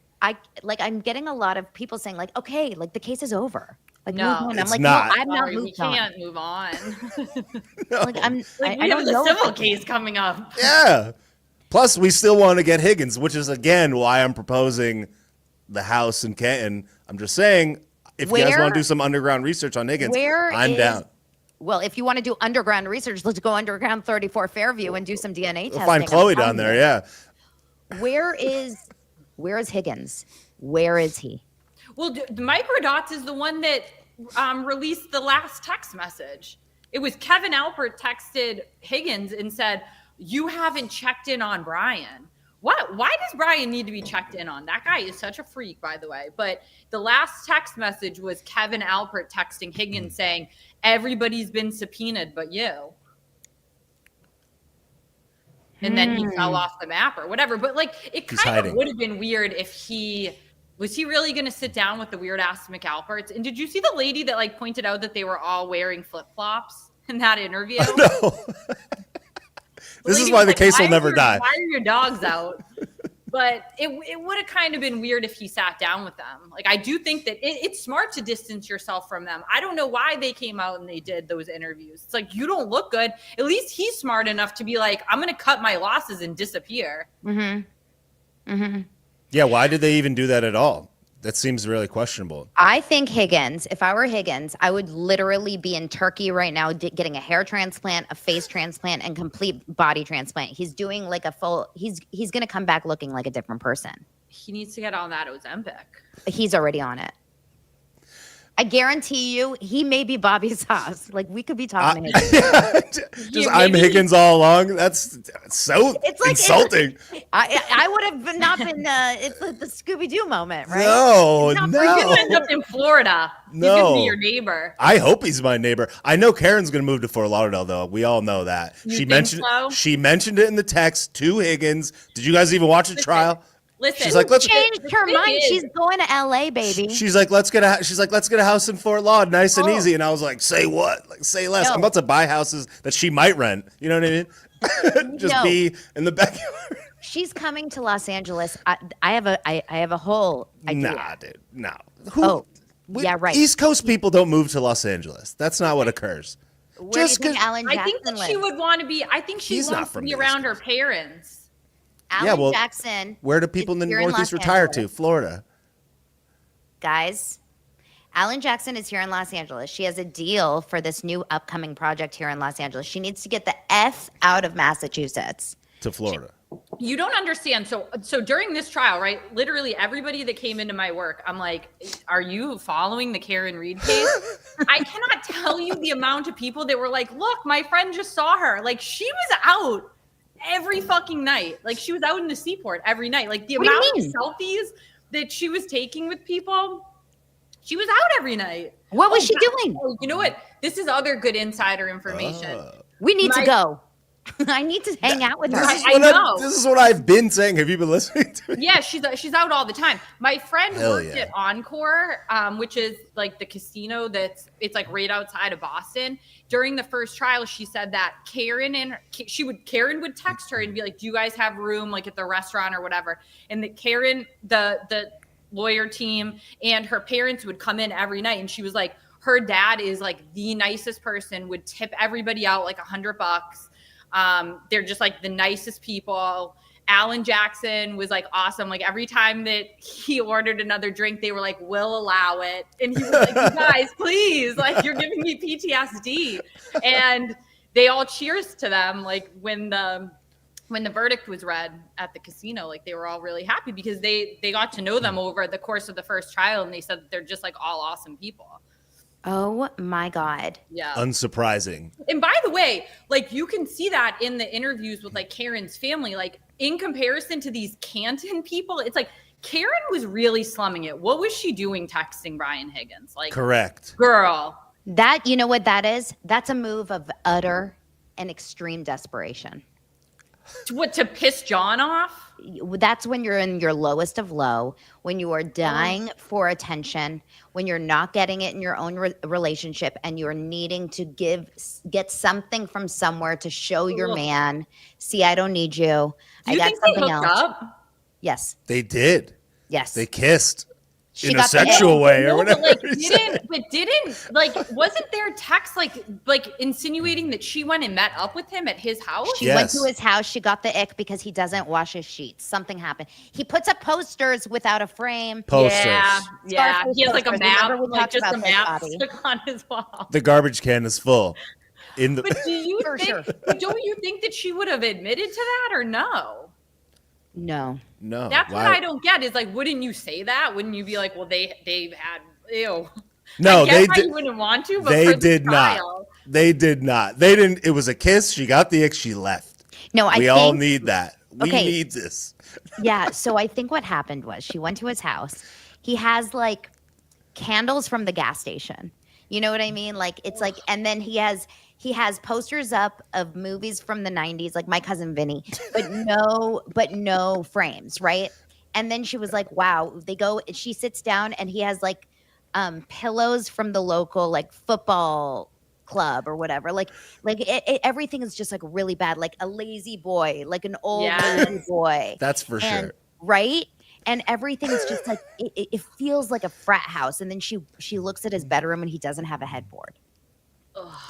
getting a lot of people saying okay, the case is over. No, I'm like, not. no, I'm not moved on. We can't move on. No. I have the civil case coming up. Yeah. Plus, we still want to get Higgins, which is again why I'm proposing the house in Canton. I'm just saying, if you guys want to do some underground research on Higgins, I'm down. Well, if you want to do underground research, let's go underground 34 Fairview and do some DNA testing. We'll find Chloe down there, yeah. Where is Higgins? Where is he? Well, Microdots is the one that released the last text message. It was Kevin Alpert texted Higgins and said, "You haven't checked in on Brian." What? Why does Brian need to be checked in on? That guy is such a freak, by the way. But the last text message was Kevin Alpert texting Higgins saying, "Everybody's been subpoenaed but you." And then he fell off the map or whatever. But it kind of would have been weird if was he really going to sit down with the weird ass McAlperts? And did you see the lady that pointed out that they were all wearing flip-flops in that interview? No. This is why the case will never die. Why are your dogs out? But it would have kind of been weird if he sat down with them. Like, I do think that it's smart to distance yourself from them. I don't know why they came out and they did those interviews. It's like, you don't look good. At least he's smart enough to be like, I'm going to cut my losses and disappear. Yeah, why did they even do that at all? That seems really questionable. I think Higgins, if I were Higgins, I would literally be in Turkey right now getting a hair transplant, a face transplant, and complete body transplant. He's doing like a full, he's going to come back looking like a different person. He needs to get on that Ozempic. He's already on it. I guarantee you, he may be Bobby's house. Like, we could be talking to Higgins. I'm Higgins all along. That's so insulting. I would have not been, it's like the Scooby-Doo moment, right? No. You're going to end up in Florida. No. He's going to be your neighbor. I hope he's my neighbor. I know Karen's going to move to Fort Lauderdale, though. We all know that. She mentioned it in the text to Higgins. Did you guys even watch the trial? Listen, she's like, let's changed her mind. She's going to LA, baby. She's like, let's get a house in Fort Laud, nice and easy. And I was like, say what? Like, say less. I'm about to buy houses that she might rent. You know what I mean? Just be in the backyard. She's coming to Los Angeles. I have a whole idea. Nah, dude, no. Yeah, right. East Coast people don't move to Los Angeles. That's not what occurs. Where do you think Alan Jackson I think that she would want to be. I think she wants to be around her parents. Alan Jackson. Where do people in the Northeast retire to? Florida. Guys, Alan Jackson is here in Los Angeles. She has a deal for this new upcoming project here in Los Angeles. She needs to get the F out of Massachusetts. To Florida. You don't understand. So during this trial, right, literally everybody that came into my work, I'm like, are you following the Karen Reed case? I cannot tell you the amount of people that were like, look, my friend just saw her. Like, she was out every fucking night. Like, she was out in the seaport every night. Like, the amount of selfies that she was taking with people, she was out every night. What was she doing? Oh, you know what? This is other good insider information. We need to go. I need to hang out with her. I know. This is what I've been saying. Have you been listening to me? Yeah, she's out all the time. My friend worked at Encore, which is like the casino it's like right outside of Boston. During the first trial, she said that Karen would text her and be like, "Do you guys have room like at the restaurant or whatever?" And that Karen, the lawyer team, and her parents would come in every night, and she was like, her dad is like the nicest person, would tip everybody out like $100. They're just like the nicest people. Alan Jackson was like awesome. Like, every time that he ordered another drink, they were like, we'll allow it. And he was like, you guys, please, like, you're giving me PTSD. And they all cheers to them. Like, when the verdict was read at the casino, like, they were all really happy because they got to know them over the course of the first trial. And they said that they're just like all awesome people. Oh my God. Yeah. Unsurprising. And by the way, like, you can see that in the interviews with like Karen's family, like, in comparison to these Canton people, it's like Karen was really slumming it. What was she doing texting Brian Higgins? Like, correct. Girl. That, you know what that is? That's a move of utter and extreme desperation. To piss John off? That's when you're in your lowest of low, when you are dying for attention, when you're not getting it in your own relationship, and you're needing to get something from somewhere to show your man, see, I don't need you. I got something else. Up? Yes. They did. Yes. They kissed. In a sexual way or whatever. Wasn't there text like insinuating that she went and met up with him at his house? She went to his house. She got the ick because he doesn't wash his sheets. Something happened. He puts up posters without a frame. Posters. Yeah. He has like a map, like just a map stuck on his wall. The garbage can is full. But don't you think that she would have admitted to that or no? No. That's what I don't get is like, wouldn't you say that? Wouldn't you be like, well, they had, ew. No, they did. You wouldn't want to, but they did not. They did not. They didn't. It was a kiss. She got the ick. She left. No, we all need that. We need this. Yeah. So I think what happened was she went to his house. He has like candles from the gas station. You know what I mean? Like, it's like, and then he has posters up of movies from the 90s, like My Cousin Vinny, but no frames, right? And then she was like, wow, she sits down and he has like pillows from the local like football club or whatever. Like everything is just like really bad, like a lazy boy, like an old lazy boy. That's for sure. right? And everything's just like it feels like a frat house. And then she looks at his bedroom and he doesn't have a headboard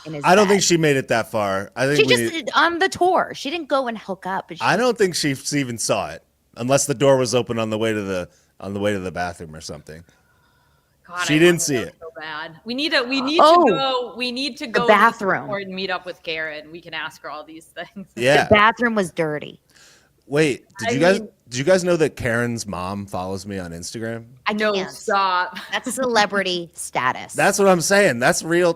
in his I don't bed. think she made it that far. I think She we just need- on the tour. She didn't go and hook up. But I don't think she even saw it, unless the door was open on the way to the bathroom or something. God, She I didn't want see to it. go so bad. We need to Oh, go to bathroom. airport and meet up with Karen. We can ask her all these things. Yeah. the bathroom was dirty. Wait, I did you guys know that Karen's mom follows me on Instagram? I No, can't. stop. That's celebrity status. That's what I'm saying. That's real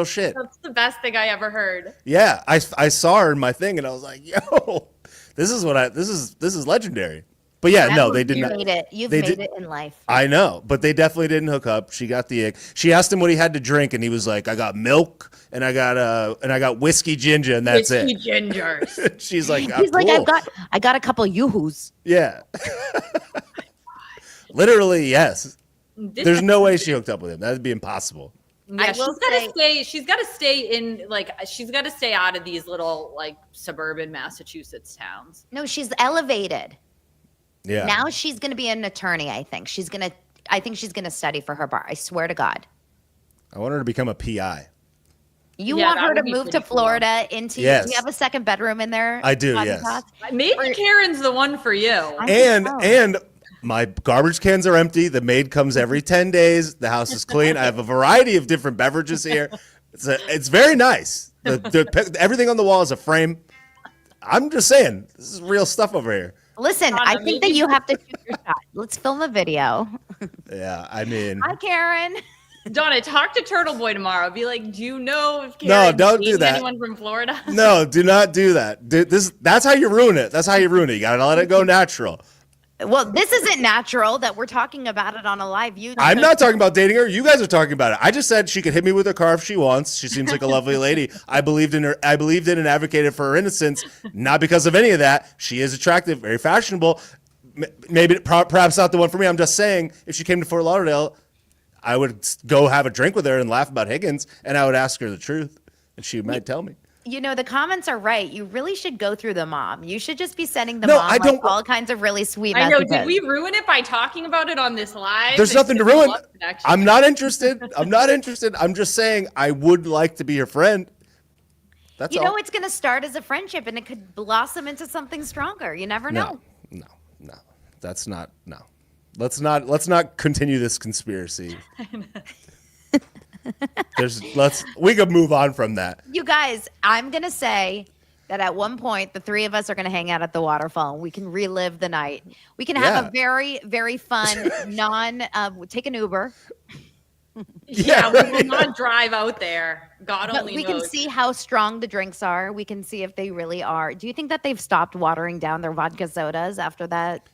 shit. That's the best thing I ever heard. Yeah, I saw her in my thing and I was like, "Yo, this is legendary." But yeah, no, they did You've not. made it. You've they made did- it in life. I know, but they definitely didn't hook up. She got the ick. She asked him what he had to drink, and he was like, "I got milk, and I got whiskey ginger, and that's Whiskey it." gingers. She's like, He's like, cool. I got a couple yoo-hoos. Yeah. Literally, yes. There's no way she hooked up with him. That'd be impossible. Yeah, I she's will gotta say- stay. She's gotta stay in she's gotta stay out of these little like suburban Massachusetts towns. No, she's elevated. Yeah. Now she's going to be an attorney, I think. I think she's going to study for her bar. I swear to God. I want her to become a PI. You Yeah, want that her to would be move to pretty cool. Florida into Yes. do you have a second bedroom in there? I do, Bobby yes. Tots? Maybe Karen's the one for you. I think so. And my garbage cans are empty. The maid comes every 10 days. The house is clean. I have a variety of different beverages here. It's very nice. Everything on the wall is a frame. I'm just saying, this is real stuff over here. Listen, Donna, I think that maybe- you have to shoot your shot. Let's film a video. Yeah, I mean, Hi, Karen. Donna, talk to Turtle Boy tomorrow. Be like, do you know if No, Karen's don't do dating that. anyone from Florida? no, do not do that. That's how you ruin it. That's how you ruin it. You gotta let it go natural. Well, this isn't natural that we're talking about it on a live YouTube. I'm not talking about dating her. You guys are talking about it. I just said she could hit me with her car if she wants. She seems like a lovely lady. I believed in her. I believed in and advocated for her innocence, not because of any of that. She is attractive, very fashionable. Maybe perhaps not the one for me. I'm just saying, if she came to Fort Lauderdale, I would go have a drink with her and laugh about Higgins, and I would ask her the truth, and she might tell me. You know, the comments are right. You really should go through the mom. You should just be sending the No, mom I don't- all kinds of really sweet I know. messages. Did we ruin it by talking about it on this live? There's It's nothing to just a ruin. love connection. I'm not interested. I'm not interested. I'm just saying I would like to be your friend. That's You all. know, it's going to start as a friendship and it could blossom into something stronger. You never know. No. That's not. No. Let's not continue this conspiracy. We could move on from that. You guys, I'm going to say that at one point, the three of us are going to hang out at the waterfall and we can relive the night. We can have Yeah. a very, very fun, take an Uber, Yeah, we will not drive out there. God but only we knows. can see how strong the drinks are. We can see if they really are. Do you think that they've stopped watering down their vodka sodas after that?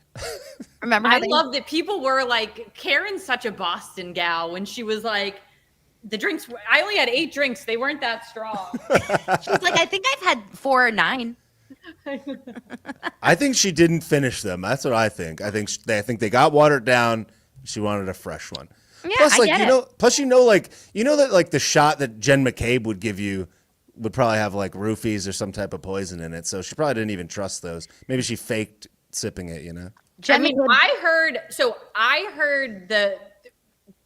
Remember how I they love that people were like, Karen's such a Boston gal when she was like, the drinks, I only had 8 drinks. They weren't that strong. She's like, I think I've had 4 or 9. I think she didn't finish them. That's what I think. I think they got watered down. She wanted a fresh one. Yeah, Plus, I like get you it. know, plus you know that like the shot that Jen McCabe would give you would probably have like roofies or some type of poison in it. So she probably didn't even trust those. Maybe she faked sipping it. You know. I mean, I heard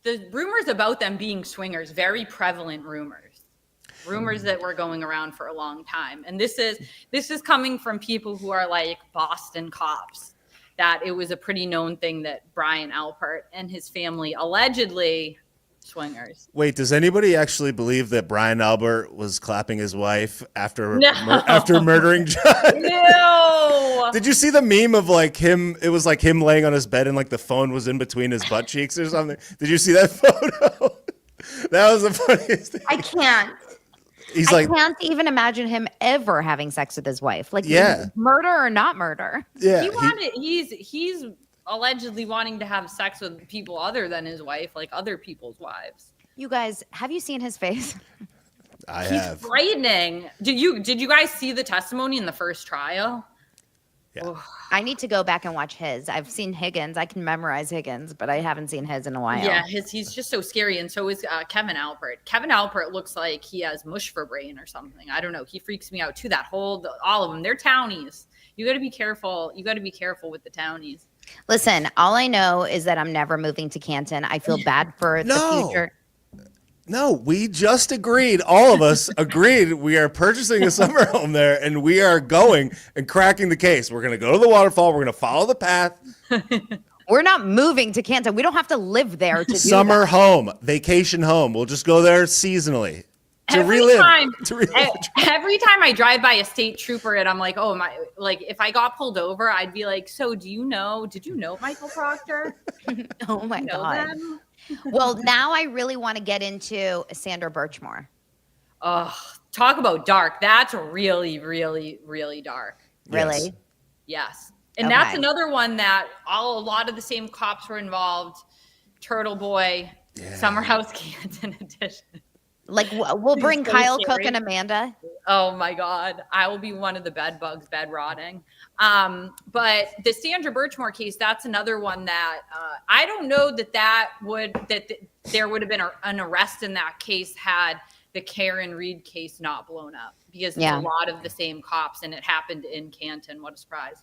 the rumors about them being swingers, very prevalent rumors that were going around for a long time. And this is coming from people who are like Boston cops, that it was a pretty known thing that Brian Alpert and his family allegedly swingers. Wait, does anybody actually believe that Brian Albert was clapping his wife after No. after murdering John? No. Did you see the meme of like him? It was like him laying on his bed and like the phone was in between his butt cheeks or something. Did you see that photo? That was the funniest thing. I can't. He's I like, can't even imagine him ever having sex with his wife. Like, Yeah. murder or not murder. yeah, He's allegedly wanting to have sex with people other than his wife, like other people's wives. You guys, have you seen his face? I He's have. frightening. Did you guys see the testimony in the first trial? Yeah. I need to go back and watch his. I've seen Higgins. I can memorize Higgins, but I haven't seen his in a while. Yeah, he's just so scary, and so is Kevin Alpert. Kevin Alpert looks like he has mush for brain or something. I don't know. He freaks me out too. All of them, they're townies. You got to be careful. You got to be careful with the townies. Listen, all I know is that I'm never moving to Canton. I feel bad for the No. future. No, we just agreed. All of us agreed we are purchasing a summer home there, and we are going and cracking the case. We're going to go to the waterfall. We're going to follow the path. We're not moving to Canton. We don't have to live there to do Summer that. home, vacation home. We'll just go there seasonally to Every relive. time- to relive. Every time I drive by a state trooper and I'm like, oh my, like if I got pulled over, I'd be like, so did you know Michael Proctor? Oh my Know God. them? Well, now I really want to get into Sandra Birchmore. Oh, talk about dark. That's really, really, really dark. Really? Yes. And Okay. that's another one that a lot of the same cops were involved. Turtle Boy, Summer House Canton edition. Like we'll bring so Kyle scary. Cook and Amanda. Oh my God. I will be one of the bed bugs, bed rotting. But the Sandra Birchmore case, that's another one that I don't know that there would have been an arrest in that case had the Karen Reed case not blown up, because it's a lot of the same cops and it happened in Canton. What a surprise.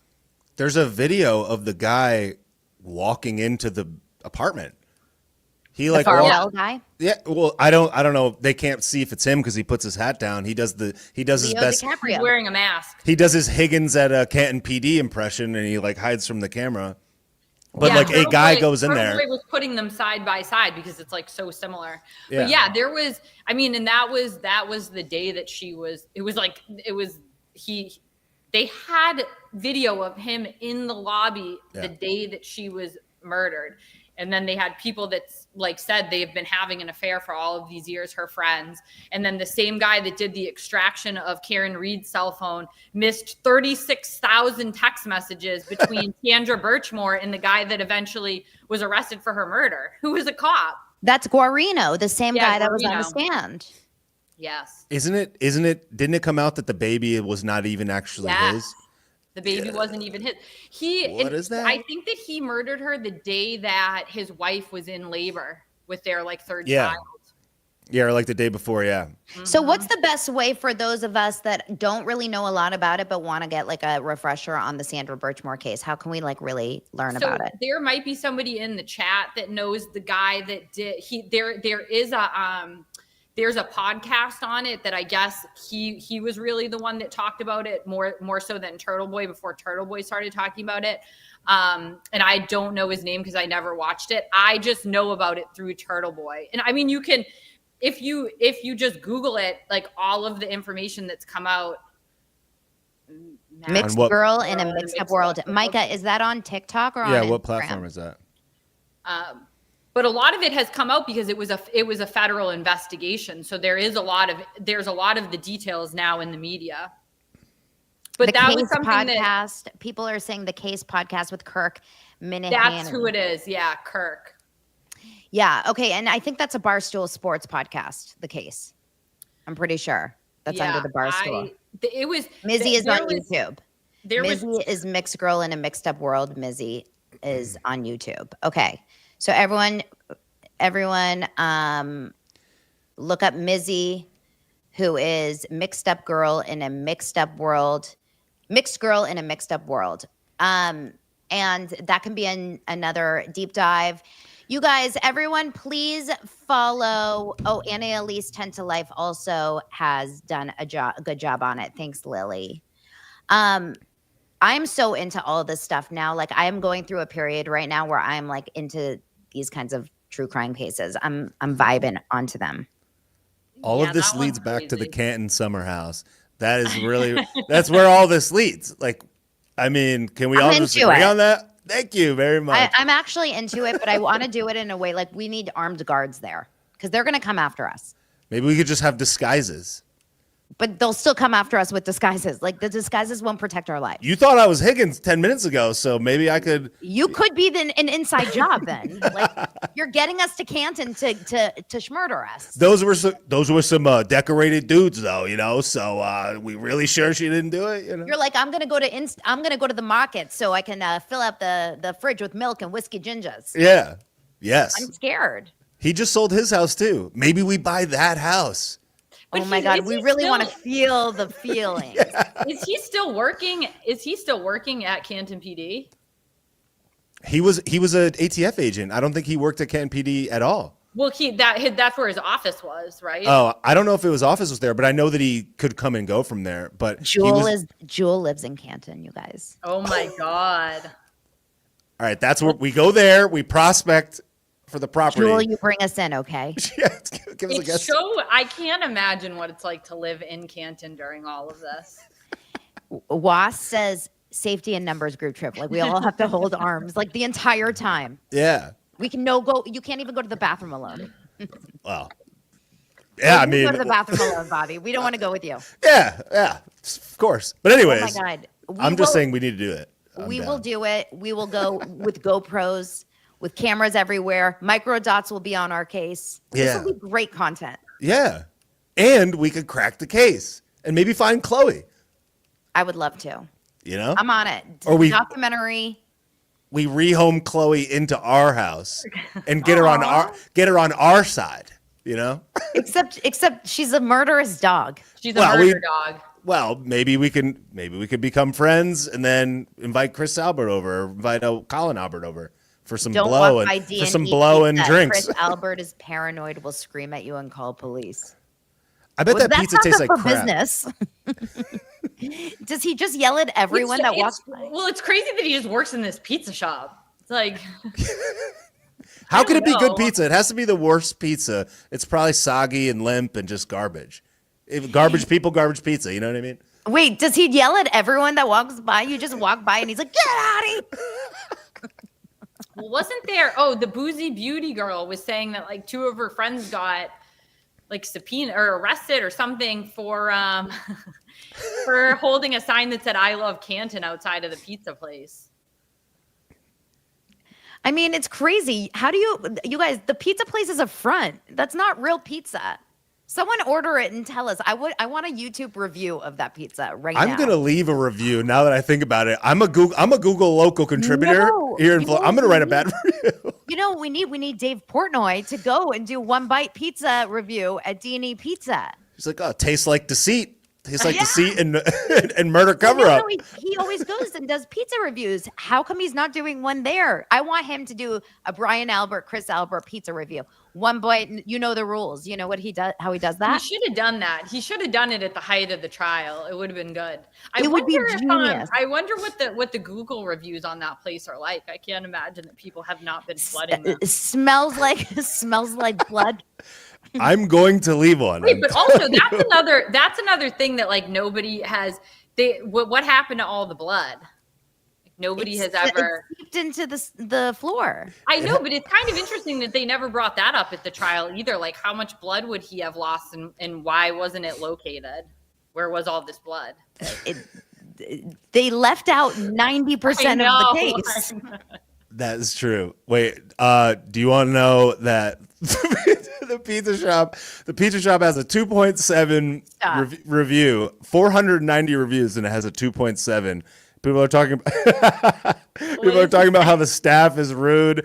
There's a video of the guy walking into the apartment. He The like Farwell guy. Yeah, well, I don't know. They can't see if it's him because he puts his hat down. He does his Leo best. DiCaprio. He's wearing a mask. He does his Higgins at a Canton PD impression, and he like hides from the camera. But Yeah, like a Turtle guy Boy- goes in Turtle there. Boy was putting them side by side because it's like so similar. Yeah. But yeah, there was. I mean, and that was the day that she was. They had video of him in the lobby the day that she was murdered. And then they had people that like said they've been having an affair for all of these years, her friends. And then the same guy that did the extraction of Karen Reed's cell phone missed 36,000 text messages between Sandra Birchmore and the guy that eventually was arrested for her murder, who was a cop. That's Guarino, the same Yeah, guy that was on the Guarino. stand. Yes. Isn't it? Didn't it come out that the baby was not even actually Yes. his? The baby wasn't even his. What is that? I think that he murdered her the day that his wife was in labor with their like third Yeah. child. Yeah, or like the day before. Yeah. So what's the best way for those of us that don't really know a lot about it but want to get like a refresher on the Sandra Birchmore case? How can we like really learn about it? There might be somebody in the chat that knows the guy that did there's a podcast on it that I guess he was really the one that talked about it more so than Turtle Boy before Turtle Boy started talking about it. And I don't know his name because I never watched it. I just know about it through Turtle Boy. And I mean, you can, if you just Google it, like all of the information that's come out. Mixed what- girl in a mixed up world. Micah, is that on TikTok or on Yeah. What Instagram? platform is that? But a lot of it has come out because it was a federal investigation. So there's a lot of the details now in the media. But The that Case was something podcast. People are saying the Case podcast with Kirk Minahan. that's who it is. Yeah, Kirk. Yeah. Okay. And I think that's a Barstool Sports podcast. The Case. I'm pretty sure that's under the Barstool. Mizzy is on YouTube. Mizzy is mixed girl in a mixed up world. Mizzy is on YouTube. Okay. So everyone, look up Mizzy, who is mixed up girl in a mixed up world, mixed girl in a mixed up world. And that can be another deep dive. You guys, everyone, please follow. Oh, Anna Elise 10 to Life also has done a good job on it. Thanks, Lily. I'm so into all this stuff now. Like I am going through a period right now where I'm like into these kinds of true crime cases. I'm vibing onto them. All Yeah, of this that one's leads back to the crazy. Canton summer house. That is really that's where all this leads. Like, I mean, can we I'm all just into agree it. on that? Thank you very much. I'm actually into it, but I want to do it in a way like we need armed guards there because they're going to come after us. Maybe we could just have disguises. But they'll still come after us with disguises. Like the disguises won't protect our lives. You thought I was Higgins 10 minutes ago, so maybe I could. You could be an inside job then. Like you're getting us to Canton to murder us. Those were some decorated dudes, though, you know. So we really sure she didn't do it, you know. You're like, I'm gonna go to the market so I can fill up the fridge with milk and whiskey gingers. Yeah. Yes. I'm scared. He just sold his house too. Maybe we buy that house. But Oh my God, we really want to feel the feeling. Is he still working? Is he still working at Canton PD? He was an ATF agent. I don't think he worked at Canton PD at all. Well, that's where his office was, right? Oh, I don't know if his office was there, but I know that he could come and go from there. But Jewel lives in Canton, you guys. Oh my God. All right, that's where we go there. We prospect for the property. Jewel, you bring us in, okay? Yeah, give us a guess. I can't imagine what it's like to live in Canton during all of this. Was says safety in numbers group trip. Like we all have to hold arms like the entire time. Yeah. We can go. You can't even go to the bathroom alone. Well, yeah, I mean, go to the bathroom alone, Bobby. We don't want to go with you. Yeah, of course. But anyways, oh my God. I'm just saying we need to do it. We will do it. We will go with GoPros, with cameras everywhere. Micro dots will be on our case. This will be great content. Yeah, and we could crack the case and maybe find Chloe. I would love to. You know, I'm on it. Documentary. We rehome Chloe into our house and get her on our side, you know? Except she's a murderous dog. She's a murder dog. Well, maybe we could become friends and then invite Chris Albert over, or invite Colin Albert over for some blow and drinks. Chris Albert is paranoid, will scream at you and call police. I bet that pizza tastes like crap. Business. Does he just yell at everyone that walks by? Well, it's crazy that he just works in this pizza shop. It's like, how could it be good pizza? It has to be the worst pizza. It's probably soggy and limp and just garbage. Garbage people, garbage pizza. You know what I mean? Wait, does he yell at everyone that walks by? You just walk by and he's like, "Get Addie!" Well, wasn't there? Oh, the boozy beauty girl was saying that like two of her friends got like subpoena or arrested or something for for holding a sign that said "I love Canton" outside of the pizza place. I mean, it's crazy. How do you guys? The pizza place is a front. That's not real pizza. Someone order it and tell us. I want a YouTube review of that pizza now. I'm gonna leave a review now that I think about it. I'm a Google local contributor here in Florida. I'm gonna write a bad review. You know, we need Dave Portnoy to go and do one bite pizza review at D&E Pizza. He's like, oh, tastes like deceit. Tastes like deceit and murder cover up. He always goes and does pizza reviews. How come he's not doing one there? I want him to do a Brian Albert, Chris Albert pizza review. One bite, you know the rules. You know what he does, how he does that? He should have done that. He should have done it at the height of the trial. It would have been good. It would be genius. I wonder what the Google reviews on that place are like. I can't imagine that people have not been flooding them. Smells like blood. I'm going to leave one. Wait, but also that's another thing that like nobody has. What happened to all the blood? Nobody has ever seeped into the floor. I know, but it's kind of interesting that they never brought that up at the trial either. Like, how much blood would he have lost, and why wasn't it located? Where was all this blood? They left out 90% of the case. That is true. Wait, do you want to know that the pizza shop has a 2.7 review, 490 reviews, and it has a 2.7. People are talking about how the staff is rude.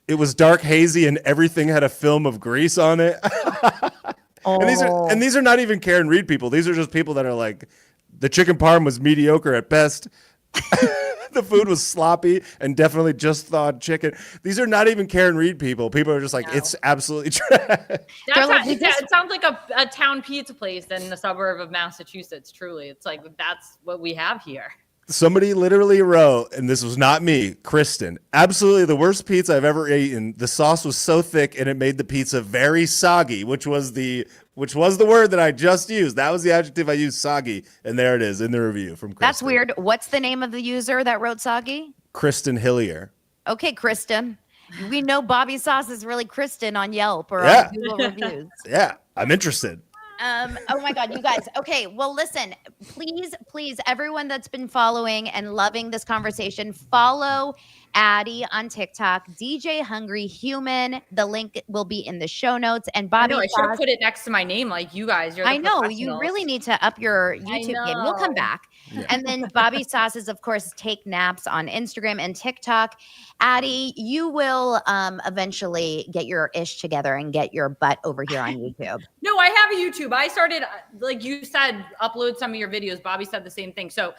It was dark, hazy, and everything had a film of grease on it. And these are not even Karen Reed people. These are just people that are like, the chicken parm was mediocre at best. The food was sloppy and definitely just thawed chicken. These are not even Karen Reed people. People are just like, it's absolutely trash. It sounds like a town pizza place in the suburb of Massachusetts. Truly, it's like that's what we have here. Somebody literally wrote, and this was not me, Kristen, absolutely the worst pizza I've ever eaten. The sauce was so thick and it made the pizza very soggy, which was the word that I just used. That was the adjective I used, soggy. And there it is in the review from Kristen. That's weird. What's the name of the user that wrote soggy? Kristen Hillier. Okay, Kristen. We know Bobby Sauce is really Kristen on Yelp or on Google reviews. Yeah, I'm interested. Oh my God, you guys. Okay, well, listen, please, everyone that's been following and loving this conversation, follow Addie on TikTok, DJ Hungry Human. The link will be in the show notes. And Bobby, I should have put it next to my name, like you guys. I know you really need to up your YouTube game. We'll come back. Yeah. And then Bobby Sauce is, of course, Take Naps on Instagram and TikTok. Addie, you will eventually get your ish together and get your butt over here on YouTube. No, I have a YouTube. I started, like you said, upload some of your videos. Bobby said the same thing. So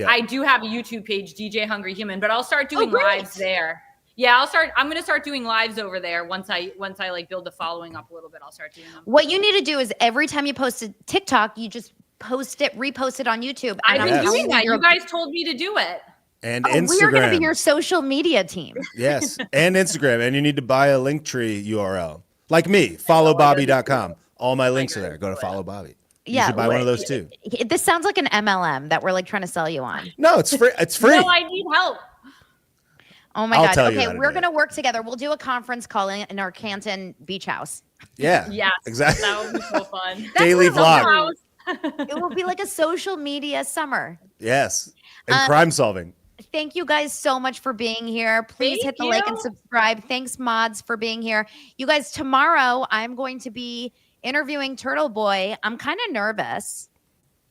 I do have a YouTube page, DJ Hungry Human, but I'll start doing lives there. Yeah, I'm gonna start doing lives over there once I like build the following up a little bit. I'll start doing them. What you need to do is every time you post a TikTok, you just repost it on YouTube. I've been Yes. doing that. You guys told me to do it. And We're going to be Instagram. your social media team. Yes, and Instagram. And you need to buy a Linktree URL. Like me, followbobby.com. All my links are there. Go to follow Bobby. You should buy one of those too. This sounds like an MLM that we're like trying to sell you on. No, it's free. It's free. No, I need help. Oh my I'll God. tell you Okay, how to we're do going to work together. We'll do a conference call in our Canton beach house. Yeah. Yes, Exactly. that would be so fun. Daily vlog. Somehow- It will be like a social media summer. Yes. And crime solving. Thank you guys so much for being here. Please hit the like and subscribe. Thanks, mods, for being here. You guys, tomorrow I'm going to be interviewing Turtle Boy. I'm kind of nervous.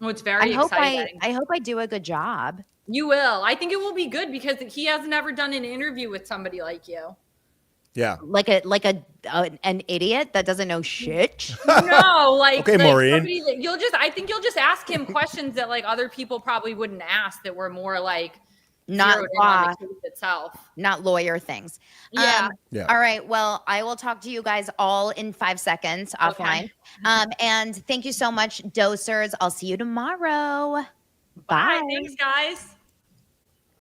Oh, it's very exciting. I hope I do a good job. You will. I think it will be good because he has never done an interview with somebody like you. Yeah. Like an idiot that doesn't know shit. No, like Okay, Maureen. I think you'll just ask him questions that like other people probably wouldn't ask that were more like Not zeroed in on law, the case itself. not lawyer things. Yeah. Yeah. All right. Well, I will talk to you guys all in 5 seconds offline. And thank you so much, dosers. I'll see you tomorrow. Bye. Thanks, guys.